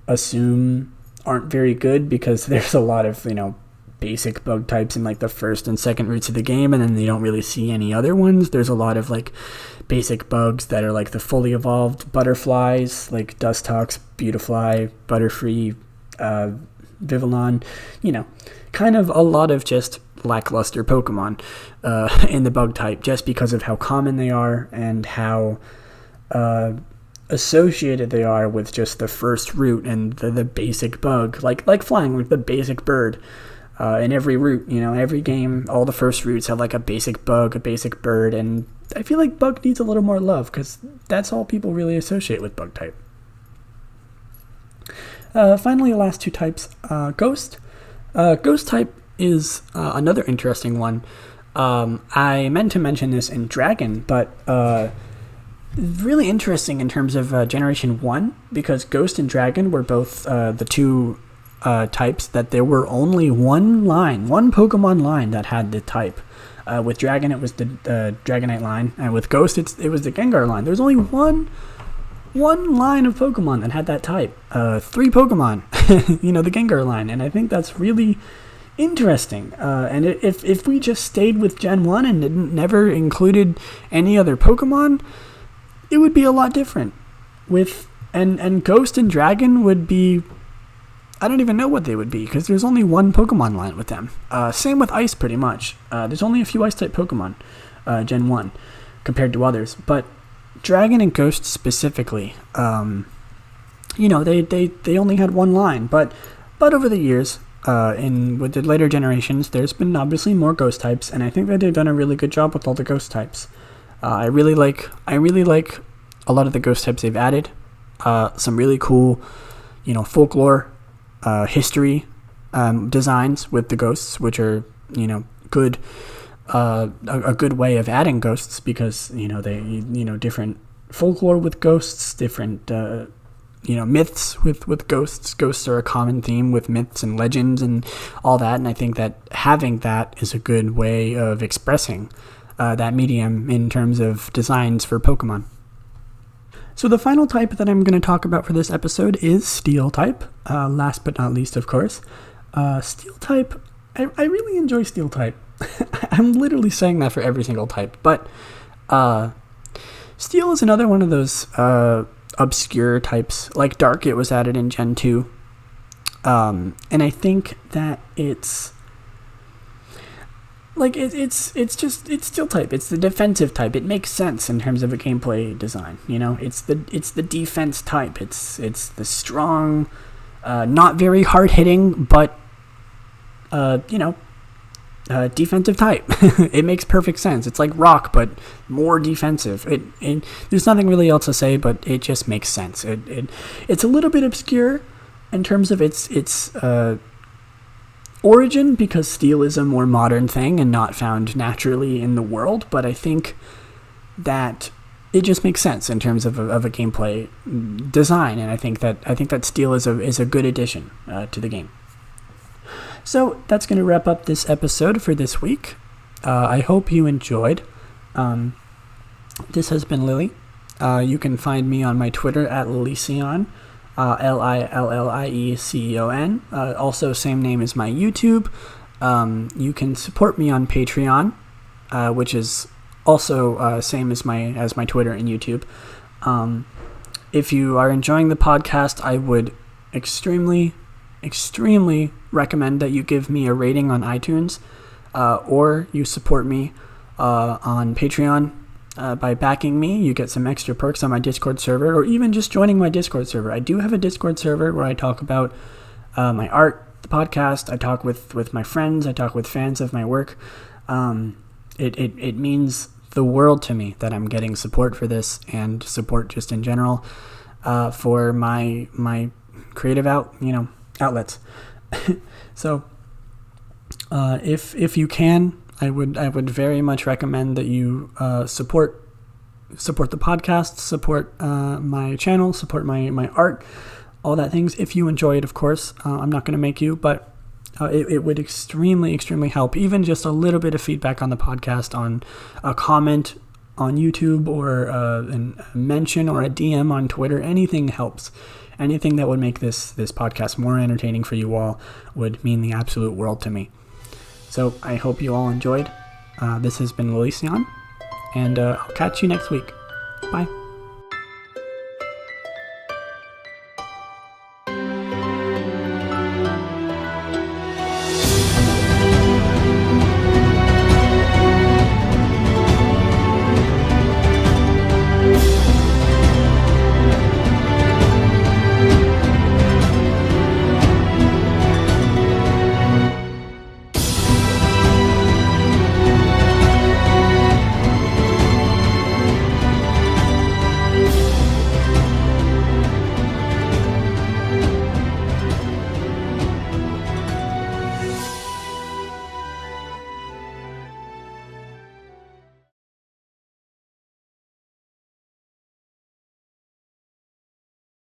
assume aren't very good because there's a lot of, you know, basic bug types in like the first and second routes of the game, and then they don't really see any other ones. There's a lot of like basic bugs that are like the fully evolved butterflies, like Dustox, Beautifly, Butterfree, Vivillon, you know, kind of a lot of just lackluster Pokemon in the bug type, just because of how common they are and how associated they are with just the first route and the basic bug, like flying, like the basic bird. In every route, you know, every game, all the first routes have like a basic bug, a basic bird, and I feel like bug needs a little more love because that's all people really associate with bug type. Finally, last two types, ghost. Ghost type is another interesting one. I meant to mention this in Dragon, but really interesting in terms of Generation 1, because Ghost and Dragon were both the two types that there were only one Pokemon line that had the type. With Dragon, it was the Dragonite line, and with Ghost, it was the Gengar line. There's only one line of Pokemon that had that type. 3 Pokemon, you know, the Gengar line, and I think that's really interesting. And if we just stayed with Gen 1 and never included any other Pokemon, it would be a lot different. And Ghost and Dragon would be, I don't even know what they would be, because there's only one Pokemon line with them. Same with Ice, pretty much. There's only a few Ice-type Pokemon, Gen 1, compared to others. But Dragon and Ghost specifically, you know, they only had one line. But over the years, with the later generations, there's been obviously more Ghost types, and I think that they've done a really good job with all the Ghost types. I really like a lot of the Ghost types they've added. Some really cool, you know, folklore, history designs with the ghosts, which are, you know, good, a good way of adding ghosts, because, you know, they, you know, different folklore with ghosts, different you know, myths with ghosts. Ghosts are a common theme with myths and legends and all that, and I think that having that is a good way of expressing that medium in terms of designs for Pokemon. So the final type that I'm going to talk about for this episode is Steel type. Last but not least, of course. Steel type, I really enjoy Steel type. I'm literally saying that for every single type. But Steel is another one of those obscure types. Like Dark, it was added in Gen 2. And I think that it's like it's Steel type. It's the defensive type. It makes sense in terms of a gameplay design. You know, it's the defense type. It's the strong, not very hard hitting, but you know, defensive type. It makes perfect sense. It's like rock, but more defensive. There's nothing really else to say, but it just makes sense. It's a little bit obscure in terms of its origin, because steel is a more modern thing and not found naturally in the world, but I think that it just makes sense in terms of a gameplay design, and I think that steel is a good addition to the game. So that's going to wrap up this episode for this week. I hope you enjoyed. This has been Lillie. You can find me on my Twitter at Lillieceon, Lillieceon. Also, same name as my YouTube. You can support me on Patreon, which is also same as my Twitter and YouTube. If you are enjoying the podcast, I would extremely recommend that you give me a rating on iTunes, or you support me on Patreon. By backing me, you get some extra perks on my Discord server, or even just joining my Discord server. I do have a Discord server where I talk about my art, the podcast. I talk with my friends. I talk with fans of my work. It means the world to me that I'm getting support for this, and support just in general for my creative outlets. So if you can, I would very much recommend that you support the podcast, support my channel, support my art, all that things. If you enjoy it, of course. I'm not going to make you, but it would extremely help. Even just a little bit of feedback on the podcast, on a comment on YouTube, or a mention or a DM on Twitter. Anything helps. Anything that would make this podcast more entertaining for you all would mean the absolute world to me. So I hope you all enjoyed. This has been Lillieceon, and I'll catch you next week. Bye.